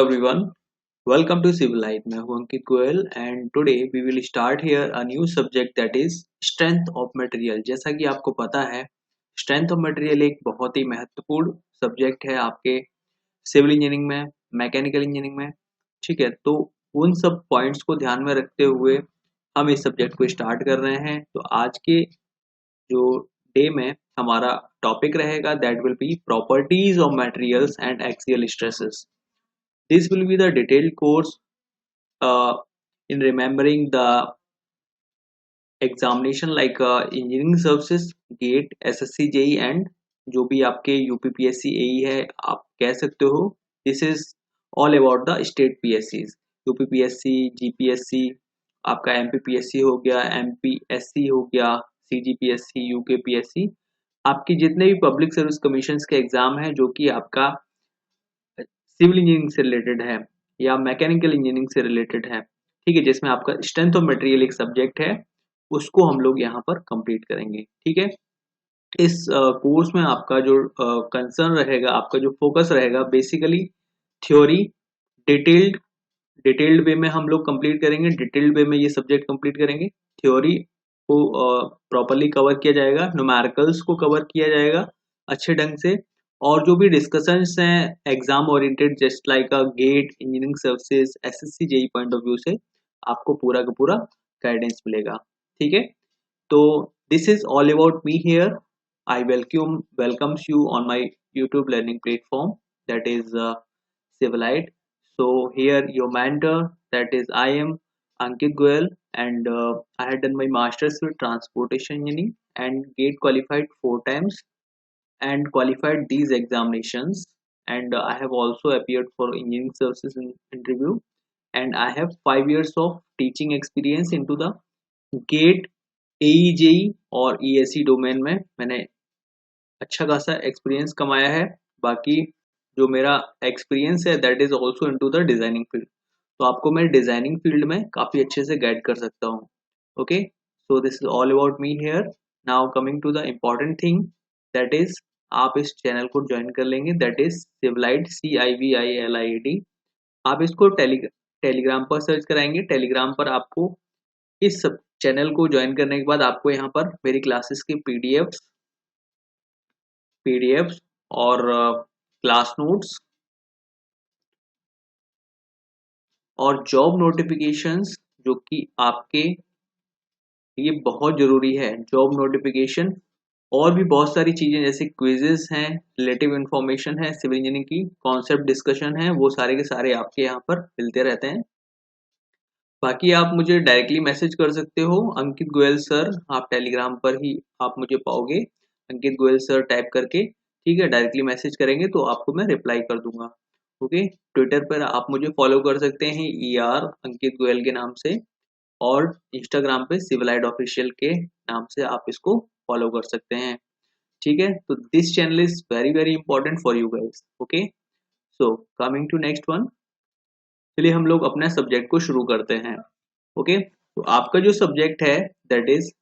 everyone, welcome to Civil Light. मैं हूं Ankit Goyal and today we will start here a new subject that is strength of material. जैसा कि आपको पता है, strength of material एक बहुत ही महत्वपूर्ण सब्जेक्ट है आपके सिविल इंजीनियरिंग में, मैकेनिकल इंजीनियरिंग में। ठीक है, तो उन सब पॉइंट्स को ध्यान में रखते हुए हम इस सब्जेक्ट को स्टार्ट कर रहे हैं। तो आज के जो डे में हमारा टॉपिक रहेगा that will be properties of materials and axial stresses. This will be the detailed course in remembering the examination like engineering services, GATE, SSC, JEE and जो भी आपके UPPSC AE है आप कह सकते हो. This is all about the state PSCs, UPPSC, GPSC, आपका MPPSC हो गया, MPSC हो गया, CGPSC, UKPSC, आपकी जितने भी पब्लिक सर्विस कमीशन के एग्जाम है जो कि आपका सिविल इंजीनियरिंग से रिलेटेड है या मैकेनिकल इंजीनियरिंग से रिलेटेड है. ठीक है, जिसमें आपका स्ट्रेंथ ऑफ मटेरियल एक सब्जेक्ट है, उसको हम लोग यहाँ पर कंप्लीट करेंगे. ठीक है, इस कोर्स में आपका जो कंसर्न रहेगा, आपका जो फोकस रहेगा बेसिकली थ्योरी, डिटेल्ड डिटेल्ड वे में हम लोग कंप्लीट करेंगे. डिटेल्ड वे में ये सब्जेक्ट कंप्लीट करेंगे. थ्योरी को प्रॉपरली कवर किया जाएगा, न्यूमेरिकल्स को कवर किया जाएगा अच्छे ढंग से, और जो भी डिस्कशंस हैं exam oriented just like a GATE, engineering services, SSC, JE point of view से आपको पूरा का पूरा गाइडेंस मिलेगा. ठीक है, तो this is all about me here. I welcomes you on my YouTube learning platform that is Civilite. So here your mentor, that is I am Ankit Goyal, and I had done my master's with transportation engineering and GATE qualified 4 times and qualified these examinations, and I have also appeared for engineering services in interview, and I have 5 years of teaching experience into the GATE, AEJE और ESE domain में मैंने अच्छा खासा experience कमाया है. बाकी जो मेरा एक्सपीरियंस है that is also into the designing field, तो आपको मैं डिजाइनिंग फील्ड में काफी अच्छे से गाइड कर सकता हूँ. Okay, so this is all about me here. Now coming to the important thing that is आप इस चैनल को ज्वाइन कर लेंगे, दैट इज सिविलाइट, CIVILIED. आप इसको टेलीग्राम पर सर्च कराएंगे. टेलीग्राम पर आपको इस सब चैनल को ज्वाइन करने के बाद आपको यहाँ पर मेरी क्लासेस की पीडीएफ्स और क्लास नोट्स और जॉब नोटिफिकेशंस, जो कि आपके लिए बहुत जरूरी है, जॉब नोटिफिकेशन, और भी बहुत सारी चीजें जैसे क्विजेस हैं, रिलेटिव इंफॉर्मेशन है, सिविल इंजीनियरिंग की कॉन्सेप्ट डिस्कशन है, वो सारे के सारे आपके यहाँ पर मिलते रहते हैं. बाकी आप मुझे डायरेक्टली मैसेज कर सकते हो, अंकित गोयल सर, आप टेलीग्राम पर ही आप मुझे पाओगे अंकित गोयल सर टाइप करके. ठीक है, डायरेक्टली मैसेज करेंगे तो आपको मैं रिप्लाई कर दूंगा. ओके, ट्विटर पर आप मुझे फॉलो कर सकते हैं ER अंकित गोयल के नाम से, और इंस्टाग्राम पे सिविलाइट ऑफिशियल के नाम से आप इसको फॉलो कर सकते हैं. ठीक है, तो this channel is very very important for you guys. Okay, so coming to next one. चलिए हम लोग अपने सब्जेक्ट को शुरू करते हैं. ओके, तो आपका जो सब्जेक्ट है that is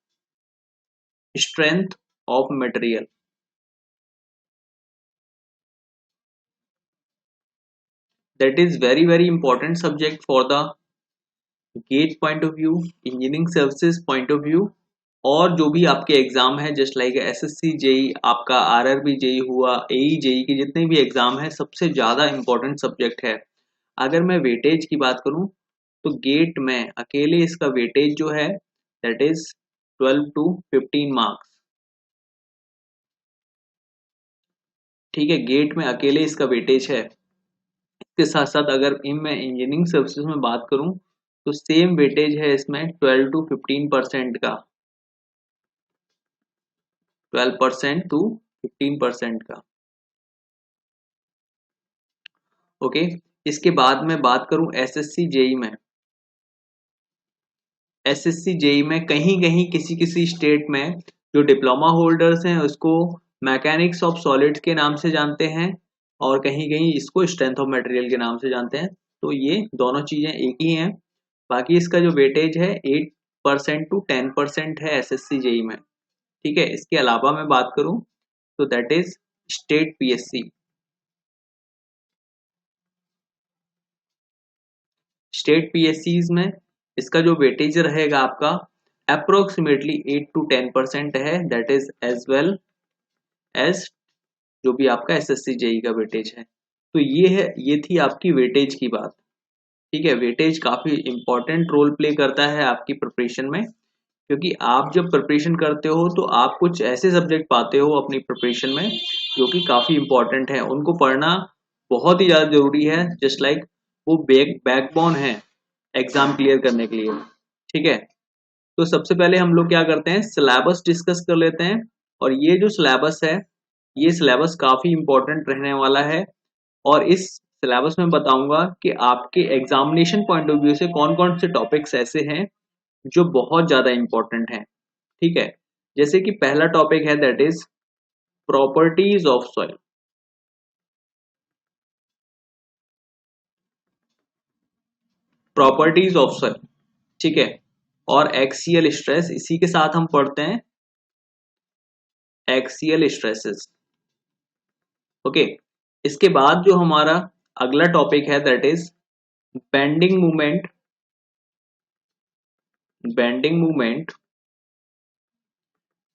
strength of material. That is very very important subject for the GATE point of view, engineering services point of view, और जो भी आपके एग्जाम है जस्ट लाइक SSC, जेई, आपका RRB जेई हुआ, AE जेई के जितने भी एग्जाम है, सबसे ज्यादा इंपॉर्टेंट सब्जेक्ट है. अगर मैं वेटेज की बात करूं तो गेट में अकेले इसका वेटेज जो है दैट इज 12 to 15 मार्क्स. ठीक है, गेट में अकेले इसका वेटेज है. इसके साथ साथ अगर मैं इंजीनियरिंग सर्विसेज में बात करूं तो सेम वेटेज है इसमें 12 to 15% का, 12% to 15% का. ओके, इसके बाद मैं बात करूं SSC जेई में. SSC जेई में कहीं कहीं किसी किसी स्टेट में जो डिप्लोमा होल्डर्स हैं उसको मैकेनिक्स ऑफ सॉलिड्स के नाम से जानते हैं, और कहीं कहीं इसको स्ट्रेंथ ऑफ मटेरियल के नाम से जानते हैं. तो ये दोनों चीजें एक ही हैं. बाकी इसका जो वेटेज है 8% to 10% है SSC जेई में. ठीक है, इसके अलावा मैं बात करूं तो that is state PSC. State पीएससीज में इसका जो वेटेज रहेगा आपका अप्रोक्सीमेटली 8 to 10% है, that is as well as जो भी आपका एसएससी जेई का वेटेज है। तो ये थी आपकी वेटेज की बात। ठीक है, वेटेज काफी इंपॉर्टेंट रोल प्ले करता है आपकी प्रिपरेशन में, क्योंकि आप जब प्रिपरेशन करते हो तो आप कुछ ऐसे सब्जेक्ट पाते हो अपनी प्रिपरेशन में जो कि काफी इंपॉर्टेंट है, उनको पढ़ना बहुत ही ज्यादा जरूरी है। जस्ट लाइक वो बैकबोन है एग्जाम क्लियर करने के लिए। ठीक है, तो सबसे पहले हम लोग क्या करते हैं, सिलेबस डिस्कस कर लेते हैं। और ये जो सिलेबस है, ये सिलेबस काफी इंपॉर्टेंट रहने वाला है, और इस सिलेबस में बताऊंगा कि आपके एग्जामिनेशन पॉइंट ऑफ व्यू से कौन कौन से टॉपिक्स ऐसे हैं जो बहुत ज्यादा इंपॉर्टेंट हैं। ठीक है, जैसे कि पहला टॉपिक है that is properties of soil. Properties of soil, ठीक है, और एक्सियल स्ट्रेस, इसी के साथ हम पढ़ते हैं एक्सियल स्ट्रेसेस। ओके, इसके बाद जो हमारा अगला टॉपिक है that is bending movement, bending movement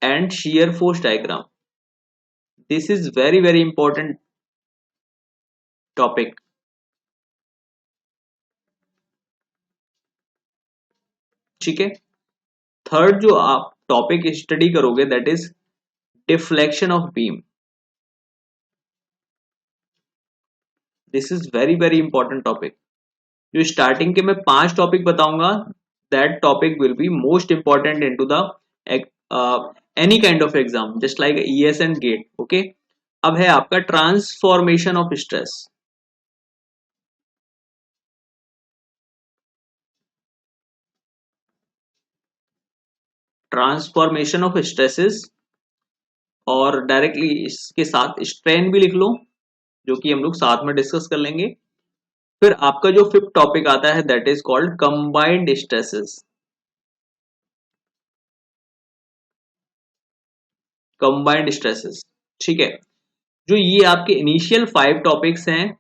and shear force diagram। This is very very important topic. ठीक है, थर्ड जो आप टॉपिक स्टडी करोगे that is deflection of beam. This is very very important topic. जो starting के मैं 5 topic बताऊंगा, that topic will be most important into the any kind of exam, just like ES and GATE. Okay, अब है आपका transformation of stress. Transformation of stresses, और directly इसके साथ स्ट्रेन भी लिख लो, जो कि हम लोग साथ में डिस्कस कर लेंगे। फिर आपका जो 5th टॉपिक आता है that is called combined stresses. Combined stresses, ठीक है, जो ये आपके इनिशियल 5 टॉपिक्स हैं,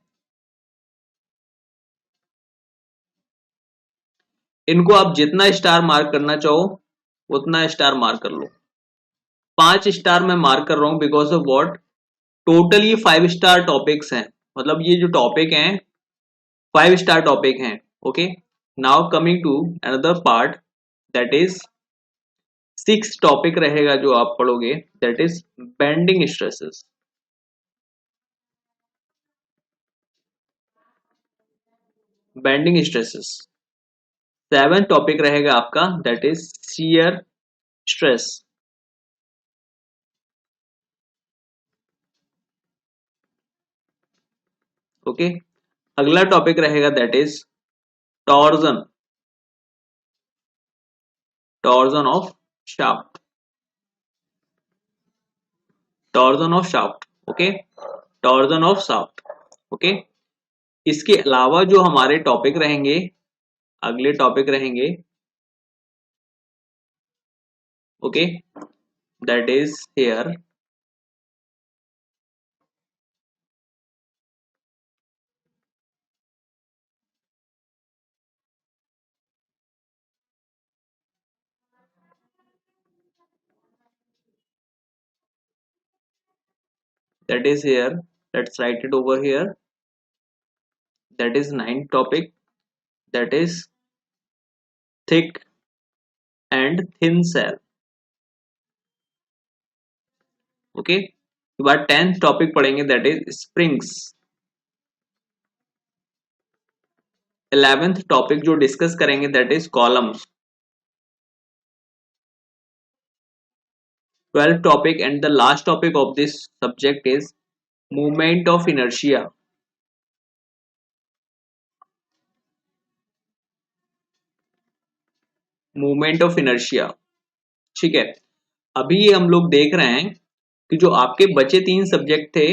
इनको आप जितना स्टार मार्क करना चाहो उतना स्टार मार्क कर लो। 5 स्टार मैं मार्क कर रहा हूं बिकॉज ऑफ व्हाट, टोटल ये 5 स्टार टॉपिक्स हैं, मतलब ये जो टॉपिक हैं 5 स्टार टॉपिक हैं। Okay, now coming to another part that is 6th topic रहेगा जो आप पढ़ोगे that is bending stresses. Bending stresses. 7th topic रहेगा आपका that is shear stress. Okay, अगला टॉपिक रहेगा that is torsion, torsion of shaft, torsion of shaft. Okay, torsion of shaft. Okay, इसके अलावा जो हमारे टॉपिक रहेंगे, अगले टॉपिक रहेंगे, okay, that is here that is here, let's write it over here, that is 9th topic, that is thick and thin cell। Okay, के बाद 10th topic पढ़ेंगे that is springs. 11th topic जो discuss करेंगे that is columns. 12th topic and the last topic of this subject is movement of inertia. Movement of inertia, ठीक है। अभी ये हम लोग देख रहे हैं कि जो आपके बचे 3 सब्जेक्ट थे,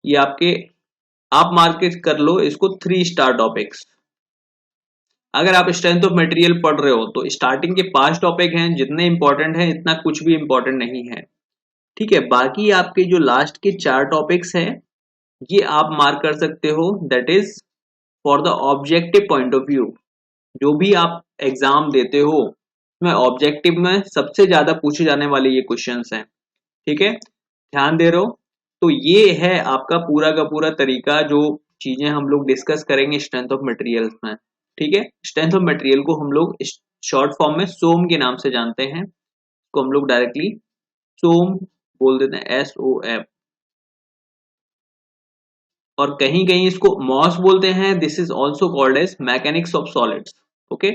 ये आपके, आप मार्केट कर लो इसको 3 स्टार टॉपिक्स। अगर आप स्ट्रेंथ ऑफ मटेरियल पढ़ रहे हो तो स्टार्टिंग के 5 टॉपिक हैं, जितने इंपॉर्टेंट हैं इतना कुछ भी इंपॉर्टेंट नहीं है। ठीक है, बाकी आपके जो लास्ट के 4 टॉपिक्स हैं ये आप मार्क कर सकते हो that is for the objective point of view, जो भी आप एग्जाम देते हो उसमें ऑब्जेक्टिव में सबसे ज्यादा पूछे जाने वाले ये क्वेश्चंस हैं। ठीक है, ध्यान दे रहे हो? तो ये है आपका पूरा का पूरा तरीका, जो चीजें हम लोग डिस्कस करेंगे स्ट्रेंथ ऑफ मटेरियल्स में। ठीक है, स्ट्रेंथ ऑफ मटेरियल को हम लोग शॉर्ट फॉर्म में सोम के नाम से जानते हैं, को हम लोग डायरेक्टली सोम बोल देते हैं, SOM। और कहीं कहीं इसको मॉस बोलते हैं। This is also called as mechanics of solids. Okay,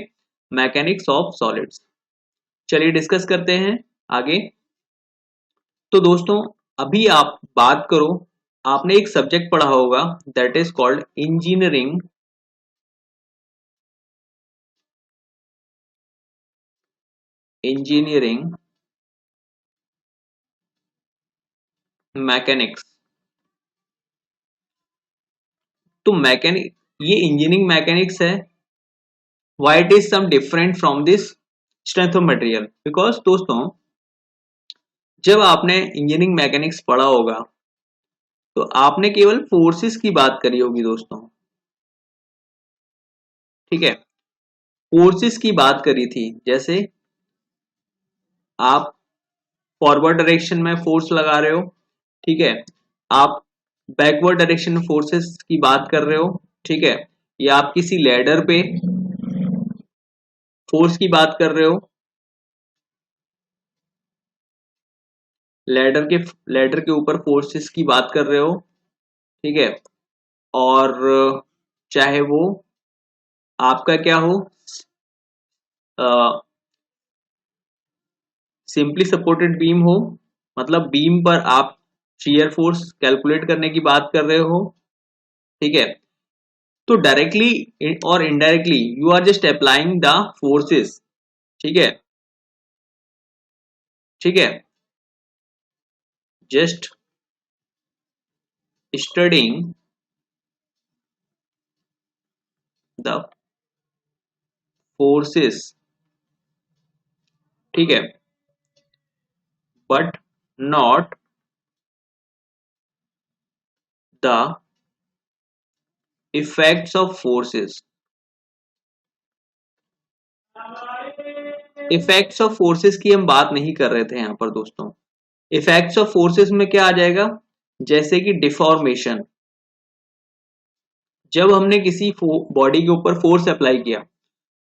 mechanics of solids. चलिए डिस्कस करते हैं आगे। तो दोस्तों अभी आप बात करो, आपने एक सब्जेक्ट पढ़ा होगा that is called engineering engineering mechanics. तो मैकेनिक, ये इंजीनियरिंग मैकेनिक्स है। Why it is some different from this strength of material? Because दोस्तों जब आपने इंजीनियरिंग मैकेनिक्स पढ़ा होगा तो आपने केवल फोर्सेस की बात करी होगी दोस्तों। ठीक है, फोर्सेस की बात करी थी, जैसे आप फॉरवर्ड डायरेक्शन में फोर्स लगा रहे हो, ठीक है, आप बैकवर्ड डायरेक्शन में फोर्सेस की बात कर रहे हो, ठीक है, या आप किसी लैडर पे फोर्स की बात कर रहे हो, लैडर के ऊपर फोर्सेस की बात कर रहे हो, ठीक है, और चाहे वो आपका क्या हो, सिंपली सपोर्टेड बीम हो, मतलब बीम पर आप शियर फोर्स कैलकुलेट करने की बात कर रहे हो, ठीक है, तो डायरेक्टली और indirectly you are just applying the forces. ठीक है, ठीक है, जस्ट स्टडिंग द फोर्सेस, ठीक है, but not the effects of forces. Effects of forces की हम बात नहीं कर रहे थे यहां पर दोस्तों। इफेक्ट्स ऑफ फोर्सेस में क्या आ जाएगा, जैसे कि डिफॉर्मेशन। जब हमने किसी बॉडी के ऊपर फोर्स अप्लाई किया,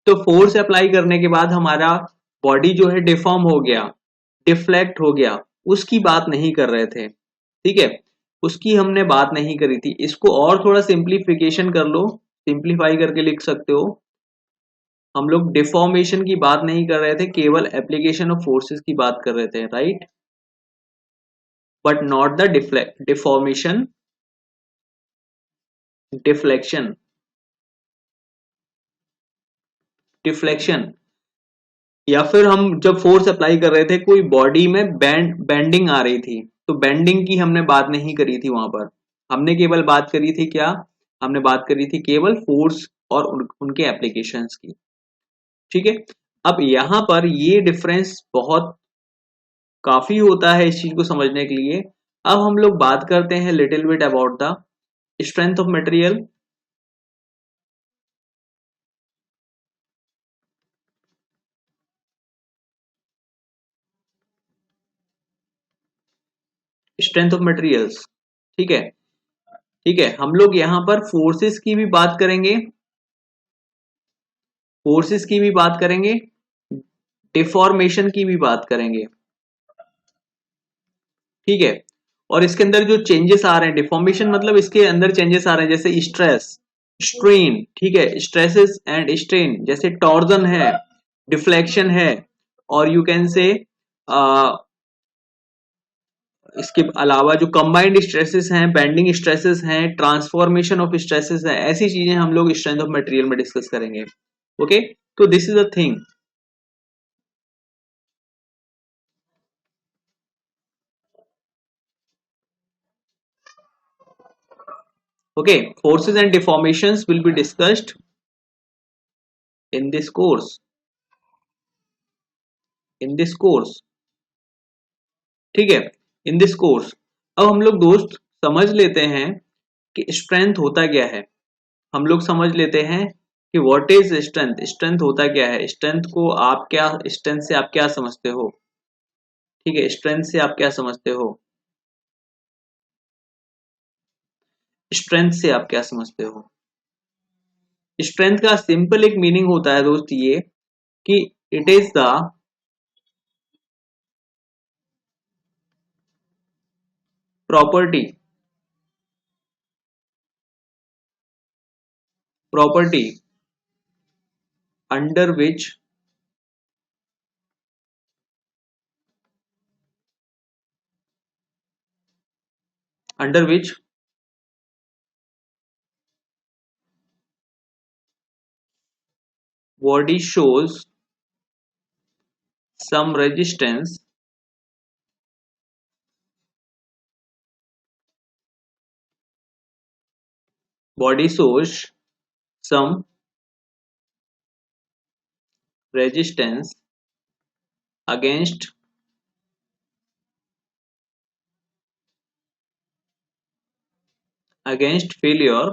तो फोर्स अप्लाई करने के बाद हमारा बॉडी जो है डिफॉर्म हो गया, डिफ्लेक्ट हो गया, उसकी बात नहीं कर रहे थे। ठीक है, उसकी हमने बात नहीं करी थी। इसको और थोड़ा सिंप्लीफिकेशन कर लो, सिंप्लीफाई करके लिख सकते हो, हम लोग डिफॉर्मेशन की बात नहीं कर रहे थे, केवल एप्लीकेशन ऑफ फोर्सेस की बात कर रहे थे, right, but not the deformation, deflection, deflection. या फिर हम जब फोर्स अप्लाई कर रहे थे, कोई बॉडी में बेंडिंग आ रही थी, तो बेंडिंग की हमने बात नहीं करी थी वहां पर। हमने केवल बात करी थी क्या, हमने बात करी थी केवल फोर्स और उनके एप्लीकेशंस की। ठीक है, अब यहां पर ये डिफरेंस बहुत काफी होता है इस चीज को समझने के लिए। अब हम लोग बात करते हैं little bit about the strength of material. Strength of materials, ठीक है, ठीक है, हम लोग यहाँ पर फोर्सेस की भी बात करेंगे, फोर्सेस की भी बात करेंगे, डिफॉर्मेशन की भी बात करेंगे। ठीक है, और इसके अंदर जो चेंजेस आ रहे हैं, डिफॉर्मेशन मतलब इसके अंदर चेंजेस आ रहे हैं, जैसे स्ट्रेस, स्ट्रेन, ठीक है, स्ट्रेसेस एंड स्ट्रेन, जैसे टॉर्जन है, डिफ्लेक्शन है, और यू कैन से इसके अलावा जो कंबाइंड स्ट्रेसेस हैं, बेंडिंग स्ट्रेसेस हैं, ट्रांसफॉर्मेशन ऑफ स्ट्रेसेस है, ऐसी चीजें हम लोग स्ट्रेंथ ऑफ मटेरियल में डिस्कस करेंगे। ओके, तो this is a thing. Okay, forces and deformations will be discussed in this course. In this course, ठीक है, in this course। अब हम लोग दोस्त समझ लेते हैं कि स्ट्रेंथ होता क्या है। हम लोग समझ लेते हैं कि व्हाट इज स्ट्रेंथ। स्ट्रेंथ होता क्या है, स्ट्रेंथ को आप क्या, स्ट्रेंथ से आप क्या समझते हो, ठीक है, स्ट्रेंथ से आप क्या समझते हो, स्ट्रेंथ से आप क्या समझते हो। स्ट्रेंथ का सिंपल एक मीनिंग होता है दोस्त ये कि it is the property, property under which, under which body shows some resistance, body shows some resistance against, against failure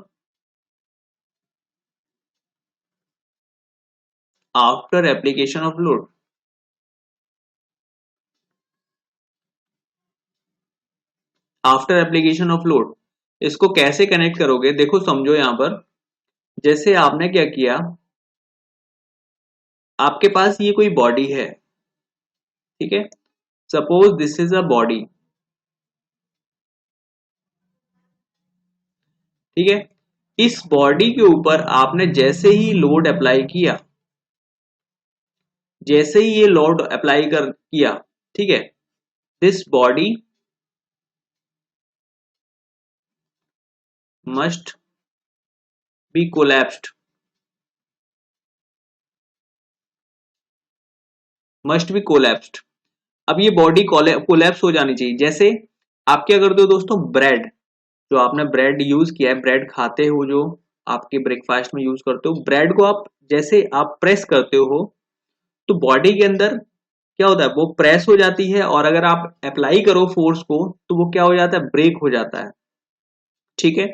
after application of load। After application of load, इसको कैसे connect करोगे, देखो समझो यहां पर, जैसे आपने क्या किया, आपके पास ये कोई बॉडी है, ठीक है, suppose this is a body, ठीक है, इस बॉडी के ऊपर आपने जैसे ही लोड अप्लाई किया, जैसे ही ये लोड अप्लाई कर किया, ठीक है, this body must be collapsed, must be collapsed. अब ये बॉडी कोलैप्स हो जानी चाहिए। जैसे आप क्या करते हो दोस्तों, ब्रेड, जो आपने ब्रेड यूज किया है, ब्रेड खाते हो जो आपके ब्रेकफास्ट में यूज करते हो, ब्रेड को आप जैसे आप प्रेस करते हो तो बॉडी के अंदर क्या होता है, वो प्रेस हो जाती है, और अगर आप अप्लाई करो फोर्स को तो वो क्या हो जाता है, ब्रेक हो जाता है, ठीक है।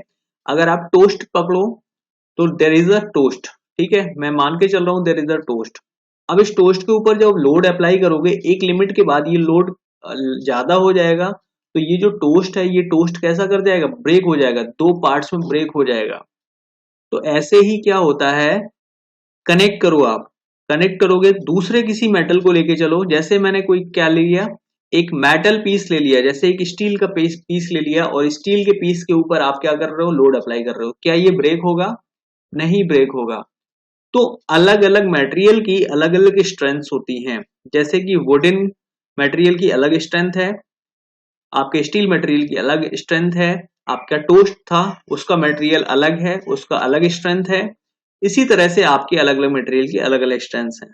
अगर आप टोस्ट पकड़ो तो देर इज अ टोस्ट, ठीक है, मैं मान के चल रहा हूं देर इज अ टोस्ट। अब इस टोस्ट के ऊपर जब लोड अप्लाई करोगे एक लिमिट के बाद ये लोड ज्यादा हो जाएगा, तो ये जो टोस्ट है ये टोस्ट कैसा कर जाएगा, ब्रेक हो जाएगा, दो पार्ट्स में ब्रेक हो जाएगा। तो ऐसे ही क्या होता है, कनेक्ट करो आप, कनेक्ट करोगे दूसरे किसी मेटल को लेके चलो, जैसे मैंने कोई क्या ले लिया, एक मेटल पीस ले लिया, जैसे एक स्टील का पीस ले लिया, और स्टील के पीस के ऊपर आप क्या कर रहे हो, लोड अप्लाई कर रहे हो, क्या ये ब्रेक होगा, नहीं ब्रेक होगा। तो अलग अलग मटेरियल की अलग अलग स्ट्रेंथ्स होती हैं, जैसे कि वुडन मटेरियल की अलग स्ट्रेंथ है, आपके स्टील मटेरियल की अलग स्ट्रेंथ है, आपका टोस्ट था उसका मटेरियल अलग है, उसका अलग स्ट्रेंथ है, इसी तरह से आपके अलग अलग मटेरियल की अलग अलग स्ट्रेंथ है।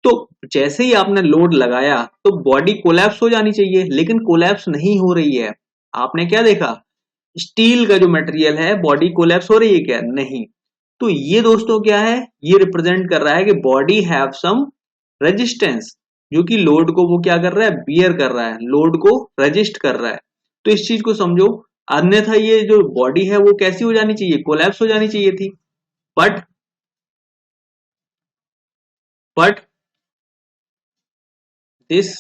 तो जैसे ही आपने लोड लगाया तो बॉडी कोलैप्स हो जानी चाहिए, लेकिन कोलैप्स नहीं हो रही है। आपने क्या देखा, स्टील का जो मटेरियल है बॉडी कोलैप्स हो रही है क्या, नहीं। तो ये दोस्तों क्या है, ये रिप्रेजेंट कर रहा है कि बॉडी हैव सम रेजिस्टेंस, जो कि लोड को वो क्या कर रहा है, बियर कर रहा है, लोड को रजिस्ट कर रहा है। तो इस चीज को समझो, अन्यथा ये जो बॉडी है वो कैसी हो जानी चाहिए, कोलैप्स हो जानी चाहिए थी। But but this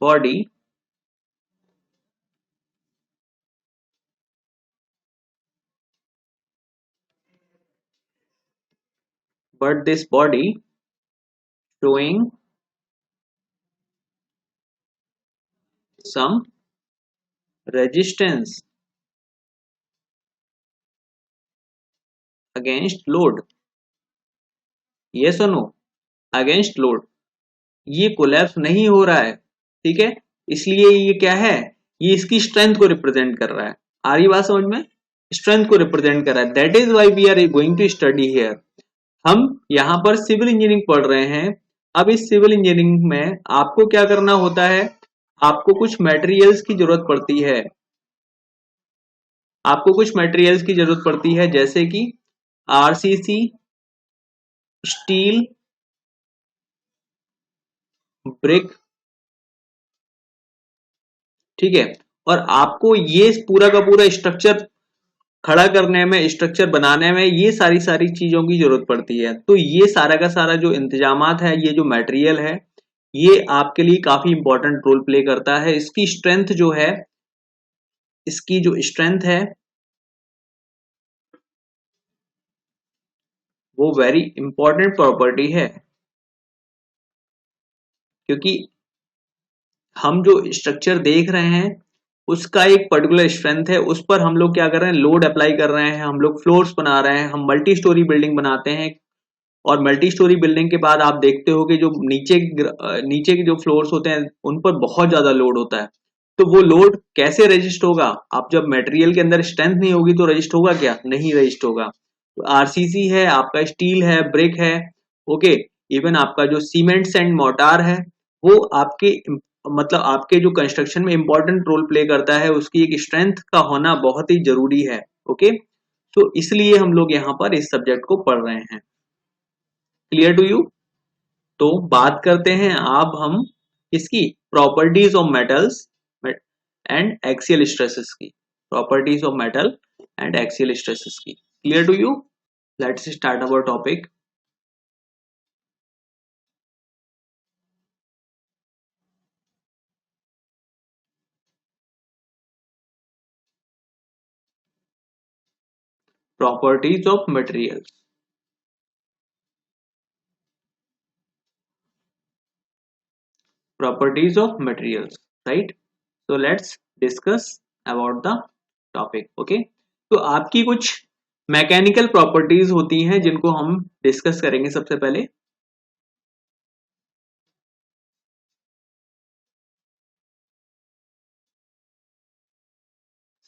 body, but this body showing some resistance against load, yes or no, against load, ये कोलैप्स नहीं हो रहा है, ठीक है, इसलिए ये क्या है, ये इसकी स्ट्रेंथ को रिप्रेजेंट कर रहा है। आ रही बात समझ में, स्ट्रेंथ को रिप्रेजेंट कर रहा है, that is why we are going to study here. हम यहाँ पर सिविल इंजीनियरिंग पढ़ रहे हैं। अब इस सिविल इंजीनियरिंग में आपको क्या करना होता है, आपको कुछ मटेरियल्स की जरूरत पड़ती है, आपको कुछ मटेरियल्स की जरूरत पड़ती है, जैसे कि आरसीसी, स्टील, ब्रिक, ठीक है, और आपको ये पूरा का पूरा स्ट्रक्चर खड़ा करने में, स्ट्रक्चर बनाने में ये सारी सारी चीजों की जरूरत पड़ती है। तो ये सारा का सारा जो इंतजामात है, ये जो मटेरियल है, ये आपके लिए काफी इंपॉर्टेंट रोल प्ले करता है। इसकी स्ट्रेंथ जो है, इसकी जो स्ट्रेंथ है वो वेरी इंपॉर्टेंट प्रॉपर्टी है, क्योंकि हम जो स्ट्रक्चर देख रहे हैं उसका एक पर्टिकुलर स्ट्रेंथ है, उस पर हम लोग क्या कर रहे हैं, लोड अप्लाई कर रहे हैं, हम लोग फ्लोर्स बना रहे हैं, हम मल्टी स्टोरी बिल्डिंग बनाते हैं। और मल्टी स्टोरी बिल्डिंग के बाद आप देखते हो कि जो नीचे के जो फ्लोर्स होते हैं उन पर बहुत ज्यादा लोड होता है। तो वो लोड कैसे रजिस्ट होगा? आप जब मटेरियल के अंदर स्ट्रेंथ नहीं होगी तो रजिस्ट होगा क्या? नहीं रजिस्ट होगा। तो आरसीसी है, आपका स्टील है, ब्रिक है, ओके, इवन आपका जो सीमेंट एंड मोर्टार है, वो आपके मतलब आपके जो कंस्ट्रक्शन में इंपॉर्टेंट रोल प्ले करता है, उसकी एक स्ट्रेंथ का होना बहुत ही जरूरी है। ओके, तो इसलिए हम लोग यहाँ पर इस सब्जेक्ट को पढ़ रहे हैं। Clear to you? तो बात करते हैं अब हम इसकी properties of metals and axial stresses की। Properties of metal and axial stresses की। Clear to you? Let's start our topic. Properties of materials. Properties of materials, right? So let's discuss about the topic. Okay, तो आपकी कुछ mechanical properties होती हैं जिनको हम discuss करेंगे सबसे पहले।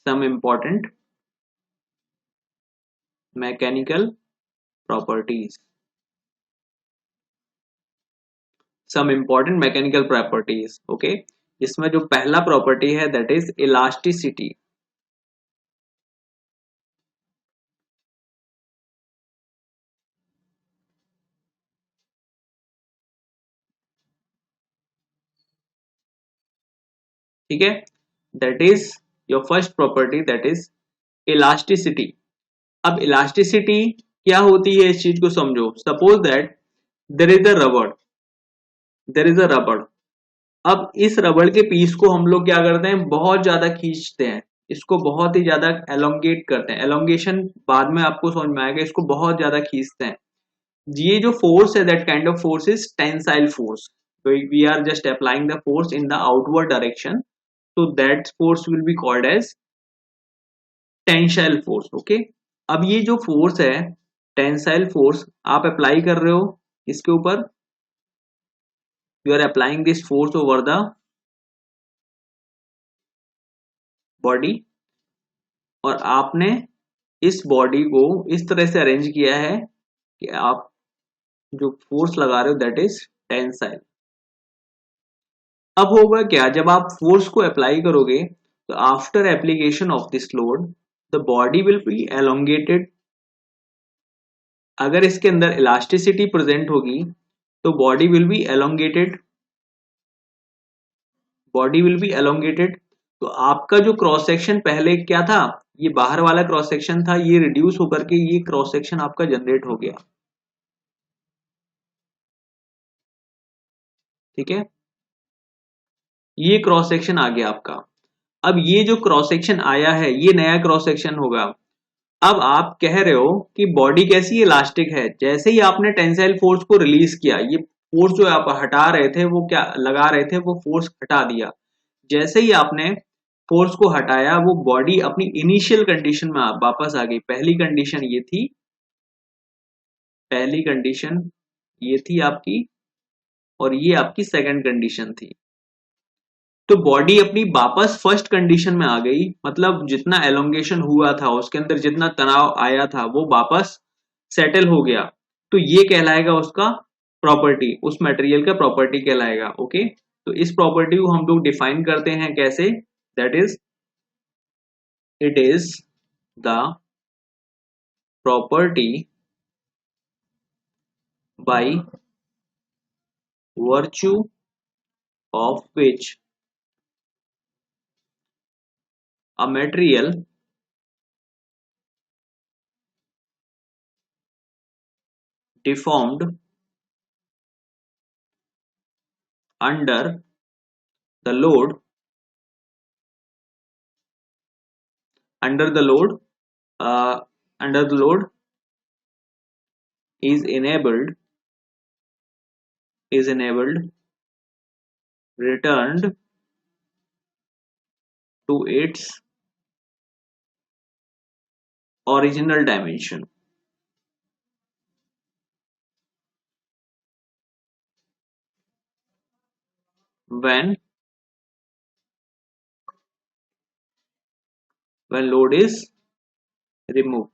Some important mechanical properties. Some important mechanical properties, okay. इसमें जो पहला प्रॉपर्टी है दैट इज इलास्टिसिटी। ठीक है, that is your first property, that is elasticity. अब इलास्टिसिटी क्या होती है, इस चीज को समझो। Suppose that there is a रबड़, देर इज अ रबड़। अब इस रबड़ के पीस को हम लोग क्या करते हैं, बहुत ज्यादा खींचते हैं, इसको बहुत ही ज्यादा एलोंगेट करते हैं। एलोंगेशन बाद में आपको समझ में आएगा, इसको बहुत ज्यादा खींचते हैं। ये जो फोर्स है, that kind of force is tensile force. We are just applying the force in the outward direction, so that force will be called as tensile force. Okay, अब ये जो फोर्स है, टेंसाइल फोर्स, आप apply कर रहे हो इसके ऊपर, you are applying this force over the body, और आपने इस बॉडी को इस तरह से अरेंज किया है कि आप जो फोर्स लगा रहे हो दैट इज टेंसाइल। अब होगा क्या, जब आप फोर्स को अप्लाई करोगे तो after application of this load the body will be elongated. अगर इसके अंदर इलास्टिसिटी प्रेजेंट होगी तो body will be elongated, body will be elongated. तो आपका जो क्रॉस सेक्शन पहले क्या था, ये बाहर वाला क्रॉस सेक्शन था, ये रिड्यूस होकर के ये क्रॉस सेक्शन आपका जनरेट हो गया। ठीक है, ये क्रॉस सेक्शन आ गया आपका। अब ये जो क्रॉस सेक्शन आया है ये नया क्रॉस सेक्शन होगा। अब आप कह रहे हो कि बॉडी कैसी इलास्टिक है, जैसे ही आपने टेंसाइल फोर्स को रिलीज किया, ये फोर्स जो आप हटा रहे थे वो क्या लगा रहे थे, वो फोर्स हटा दिया। जैसे ही आपने फोर्स को हटाया वो बॉडी अपनी इनिशियल कंडीशन में वापस आ गई। पहली कंडीशन ये थी, पहली कंडीशन ये थी आपकी, और ये आपकी सेकंड कंडीशन थी। तो बॉडी अपनी वापस फर्स्ट कंडीशन में आ गई, मतलब जितना एलोंगेशन हुआ था उसके अंदर जितना तनाव आया था वो वापस सेटल हो गया। तो ये कहलाएगा उसका प्रॉपर्टी, उस मटेरियल का प्रॉपर्टी कहलाएगा। ओके, तो इस प्रॉपर्टी को हम लोग डिफाइन करते हैं कैसे, that is it is the property bye virtue of which a material deformed under the load under the load uh, under the load is enabled returned to its original dimension when load is removed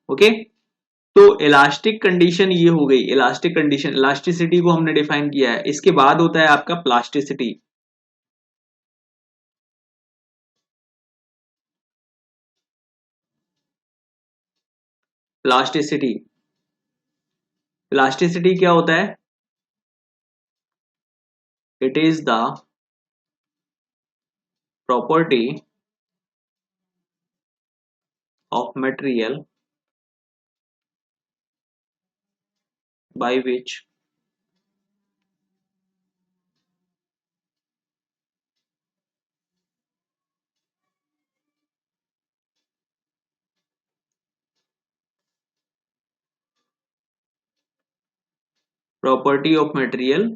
okay. तो elastic condition ये हो गई, elastic condition, elasticity को हमने define किया है। इसके बाद होता है आपका प्लास्टिसिटी। प्लास्टिसिटी प्लास्टिसिटी क्या होता है? It is the property of material by which property of material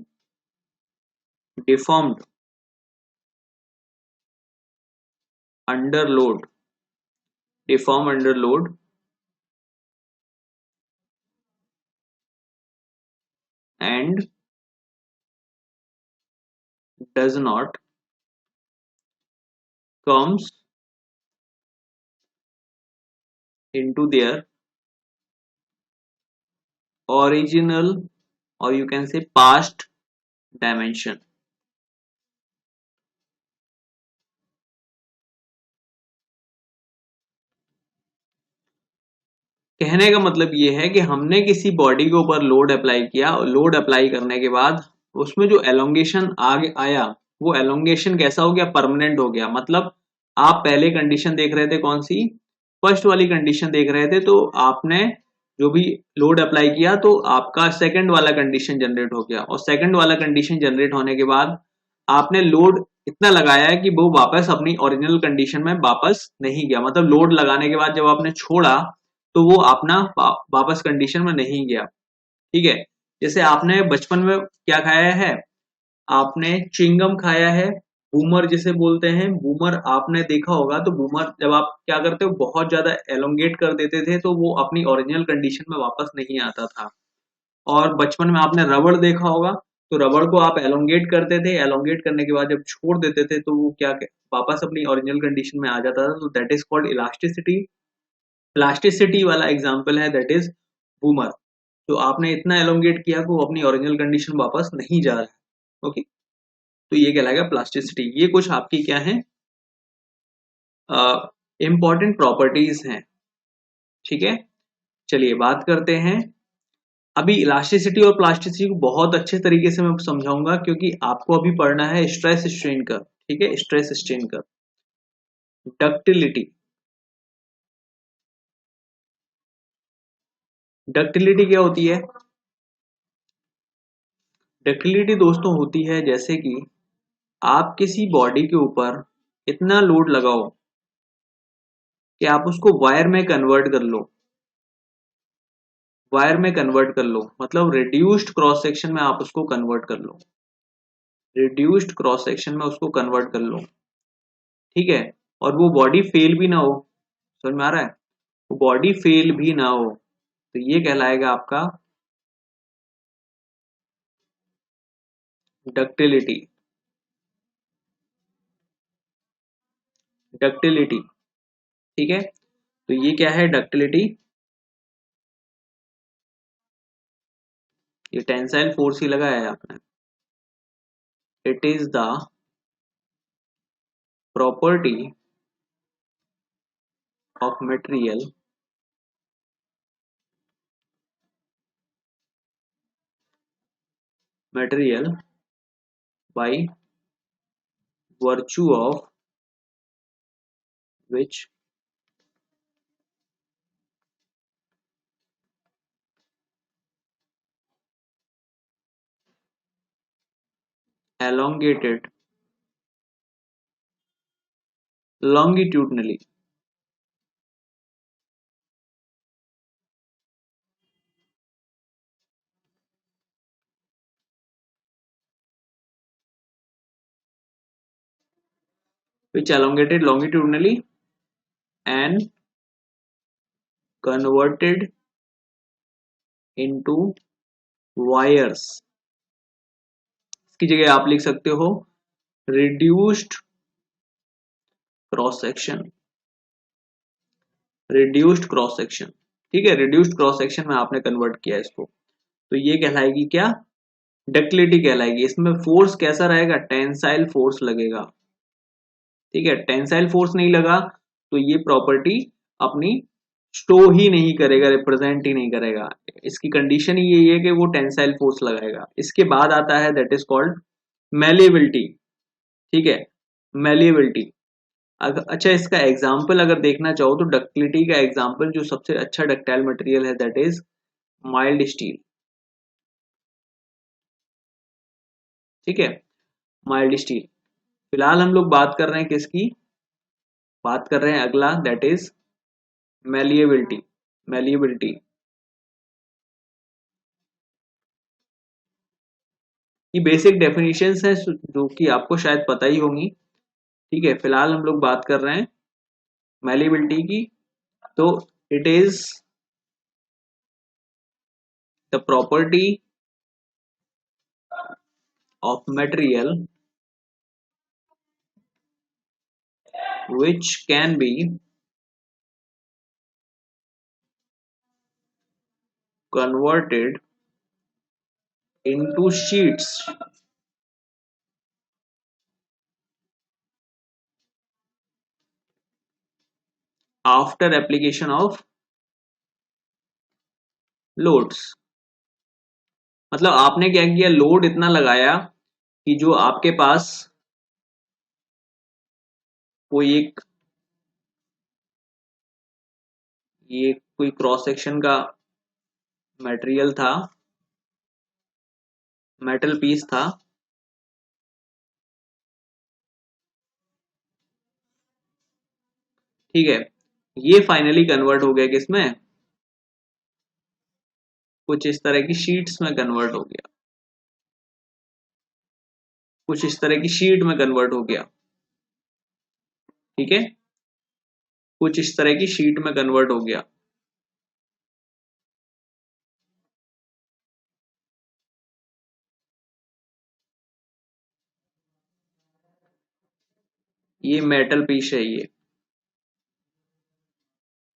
deformed under load deform under load and does not comes into their original, or you can say past dimension। कहने का मतलब ये है कि हमने किसी बॉडी के ऊपर लोड अप्लाई किया और लोड अप्लाई करने के बाद उसमें जो एलोंगेशन आगे आया वो एलोंगेशन कैसा हो गया? परमानेंट हो गया। मतलब आप पहले कंडीशन देख रहे थे कौन सी? फर्स्ट वाली कंडीशन देख रहे थे, तो आपने जो भी लोड अप्लाई किया तो आपका सेकंड वाला कंडीशन जनरेट हो गया, और सेकंड वाला कंडीशन जनरेट होने के बाद आपने लोड इतना लगाया है कि वो वापस अपनी ओरिजिनल कंडीशन में वापस नहीं गया। मतलब लोड लगाने के बाद जब आपने छोड़ा तो वो अपना वापस कंडीशन में नहीं गया। ठीक है, जैसे आपने बचपन में क्या खाया है? आपने च्युइंगम खाया है, बूमर जिसे बोलते हैं। बूमर आपने देखा होगा, तो बूमर जब आप क्या करते हो, बहुत ज्यादा एलोंगेट कर देते थे तो वो अपनी ओरिजिनल कंडीशन में वापस नहीं आता था। और बचपन में आपने रबड़ देखा होगा, तो रबड़ को आप एलोंगेट करते थे, एलोंगेट करने के बाद जब छोड़ देते थे तो वो क्या वापस अपनी ओरिजिनल कंडीशन में आ जाता था। तो that is called elasticity. Plasticity वाला एग्जाम्पल है दैट इज बूमर। तो आपने इतना एलोंगेट किया कि वो अपनी ओरिजिनल कंडीशन वापस नहीं जा रहा है। ओके, तो ये कहलाएगा प्लास्टिसिटी। ये कुछ आपकी क्या है, इंपॉर्टेंट प्रॉपर्टीज हैं। ठीक है, चलिए बात करते हैं। अभी इलास्टिसिटी और प्लास्टिसिटी को बहुत अच्छे तरीके से मैं समझाऊंगा, क्योंकि आपको अभी पढ़ना है स्ट्रेस स्ट्रेन कर्व। ठीक है, stress strain curve. Ductility ductility क्या होती है? डक्टिलिटी दोस्तों होती है जैसे कि आप किसी बॉडी के ऊपर इतना लोड लगाओ कि आप उसको वायर में कन्वर्ट कर लो। मतलब रिड्यूस्ड क्रॉस सेक्शन में आप उसको कन्वर्ट कर लो। रिड्यूस्ड क्रॉस सेक्शन में उसको कन्वर्ट कर लो। ठीक है, और वो बॉडी फेल भी ना हो। समझ में आ रहा है? वो बॉडी फेल भी ना हो, तो ये कहलाएगा आपका डक्टिलिटी। डक्टिलिटी, ठीक है, तो ये क्या है डक्टिलिटी? ये टेंसाइल फोर्स ही लगाया है आपने। It is the property of material by virtue of which elongated longitudinally which elongated longitudinally and converted into wires. इसकी जगह आप लिख सकते हो reduced cross section, reduced cross section. ठीक है, रिड्यूस्ड क्रॉस सेक्शन में आपने कन्वर्ट किया इसको, तो ये कहलाएगी क्या, डक्टिलिटी कहलाएगी। इसमें फोर्स कैसा रहेगा, टेंसाइल फोर्स लगेगा। ठीक है, टेंसाइल फोर्स नहीं लगा तो ये प्रॉपर्टी अपनी शो ही नहीं करेगा, रिप्रेजेंट ही नहीं करेगा। इसकी कंडीशन ही यही है कि वो टेंसाइल फोर्स लगाएगा। इसके बाद आता है दैट इज कॉल्ड मैलिएबिलिटी। ठीक है, मैलिएबिलिटी। अच्छा, इसका एग्जाम्पल अगर देखना चाहो तो डक्टिलिटी का एग्जाम्पल जो सबसे अच्छा डक्टाइल मटेरियल है दैट इज माइल्ड स्टील। ठीक है, माइल्ड स्टील। फिलहाल हम लोग बात कर रहे हैं किसकी, बात कर रहे हैं अगला दैट इज मैलिएबिलिटी। मैलिएबिलिटी ये बेसिक डेफिनेशंस है जो कि आपको शायद पता ही होंगी। ठीक है, फिलहाल हम लोग बात कर रहे हैं मैलिएबिलिटी की। तो it is the property of material which can be converted into sheets after application of loads। मतलब आपने क्या किया, लोड इतना लगाया कि जो आपके पास कोई एक ये कोई क्रॉस सेक्शन का मटेरियल था, मेटल पीस था। ठीक है, ये फाइनली कन्वर्ट हो गया किसमें, कुछ इस तरह की शीट्स में कन्वर्ट हो गया, कुछ इस तरह की शीट में कन्वर्ट हो गया। ठीक है, कुछ इस तरह की शीट में कन्वर्ट हो गया। ये मेटल पीस है, ये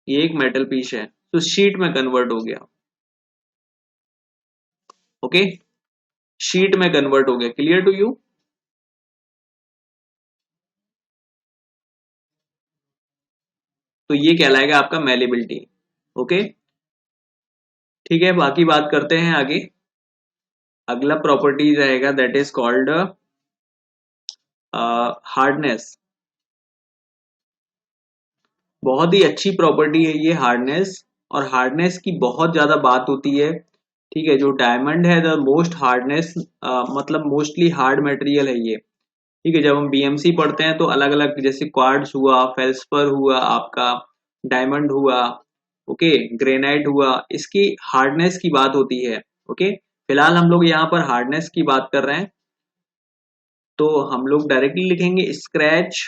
एक मेटल पीस है तो शीट में कन्वर्ट हो गया। ओके, शीट में कन्वर्ट हो गया। Clear to you. तो ये कहलाएगा आपका मैलिबिलिटी। ओके, ठीक है, बाकी बात करते हैं आगे। अगला प्रॉपर्टी रहेगा दैट इज कॉल्ड हार्डनेस। बहुत ही अच्छी प्रॉपर्टी है ये हार्डनेस, और हार्डनेस की बहुत ज्यादा बात होती है। ठीक है, जो डायमंड है द मोस्ट हार्डनेस, मतलब मोस्टली हार्ड मटेरियल है ये। ठीक है, जब हम बीएमसी पढ़ते हैं तो अलग अलग जैसे क्वार्ट्ज हुआ, फेल्सपर हुआ, आपका डायमंड हुआ, ओके, ग्रेनाइट हुआ, इसकी हार्डनेस की बात होती है। ओके, फिलहाल हम लोग यहाँ पर हार्डनेस की बात कर रहे हैं, तो हम लोग डायरेक्टली लिखेंगे स्क्रैच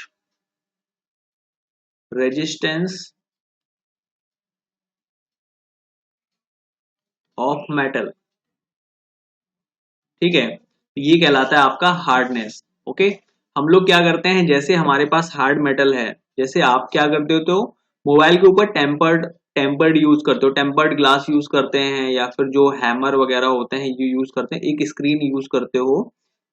रेजिस्टेंस ऑफ मेटल। ठीक है, ये कहलाता है आपका हार्डनेस। ओके, हम लोग क्या करते हैं, जैसे हमारे पास हार्ड मेटल है, जैसे आप क्या करते हो तो मोबाइल के ऊपर टेम्पर्ड यूज करते हो, टेम्पर्ड ग्लास यूज करते हैं, या फिर जो हैमर वगैरह होते हैं ये यूज करते हैं, एक स्क्रीन यूज करते हो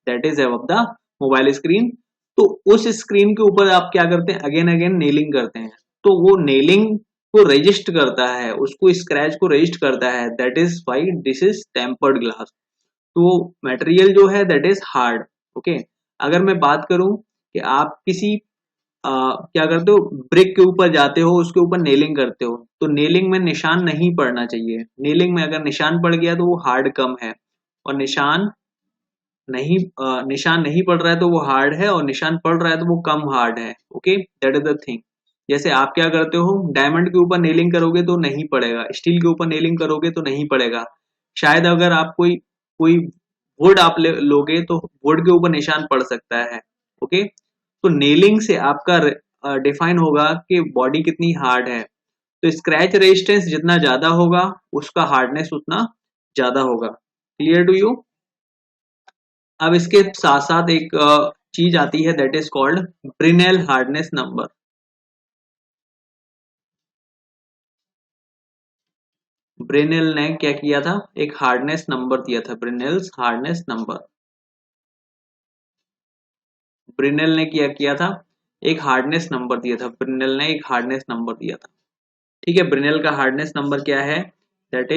that is above the mobile screen. तो उस स्क्रीन के ऊपर आप क्या करते हैं, अगेन अगेन नेलिंग करते हैं, तो वो नेलिंग को रजिस्ट करता है, उसको स्क्रैच को रजिस्ट करता है, that is why this is tempered glass. तो मटेरियल जो है दैट इज हार्ड। ओके, अगर मैं बात करूं कि आप किसी क्या करते हो, ब्रिक के ऊपर जाते हो, उसके ऊपर नेलिंग करते हो, तो नेलिंग में निशान नहीं पड़ना चाहिए। नेलिंग में अगर निशान पड़ गया तो वो हार्ड कम है, और निशान नहीं पड़ रहा है तो वो हार्ड है, और निशान पड़ रहा है तो वो कम हार्ड है। Okay, that is the thing. जैसे आप क्या करते हो, डायमंड के ऊपर नेलिंग करोगे तो नहीं पड़ेगा, स्टील के ऊपर नेलिंग करोगे तो नहीं पड़ेगा। शायद अगर आप कोई कोई वुड आप लोगे तो वुड के ऊपर निशान पड़ सकता है। ओके, तो नेलिंग से आपका डिफाइन होगा कि बॉडी कितनी हार्ड है। तो स्क्रैच रेजिस्टेंस जितना ज्यादा होगा, उसका हार्डनेस उतना ज्यादा होगा। Clear to you? अब इसके साथ साथ एक चीज आती है, that is called Brinell hardness number. Brinell ने क्या किया था, एक हार्डनेस नंबर दिया था, ब्रिनेल्स हार्डनेस नंबर। ब्रिनेल ने क्या किया था, एक हार्डनेस नंबर दिया था, ब्रिनेल ने एक हार्डनेस नंबर दिया था। ठीक है, ब्रिनेल का हार्डनेस नंबर क्या है, that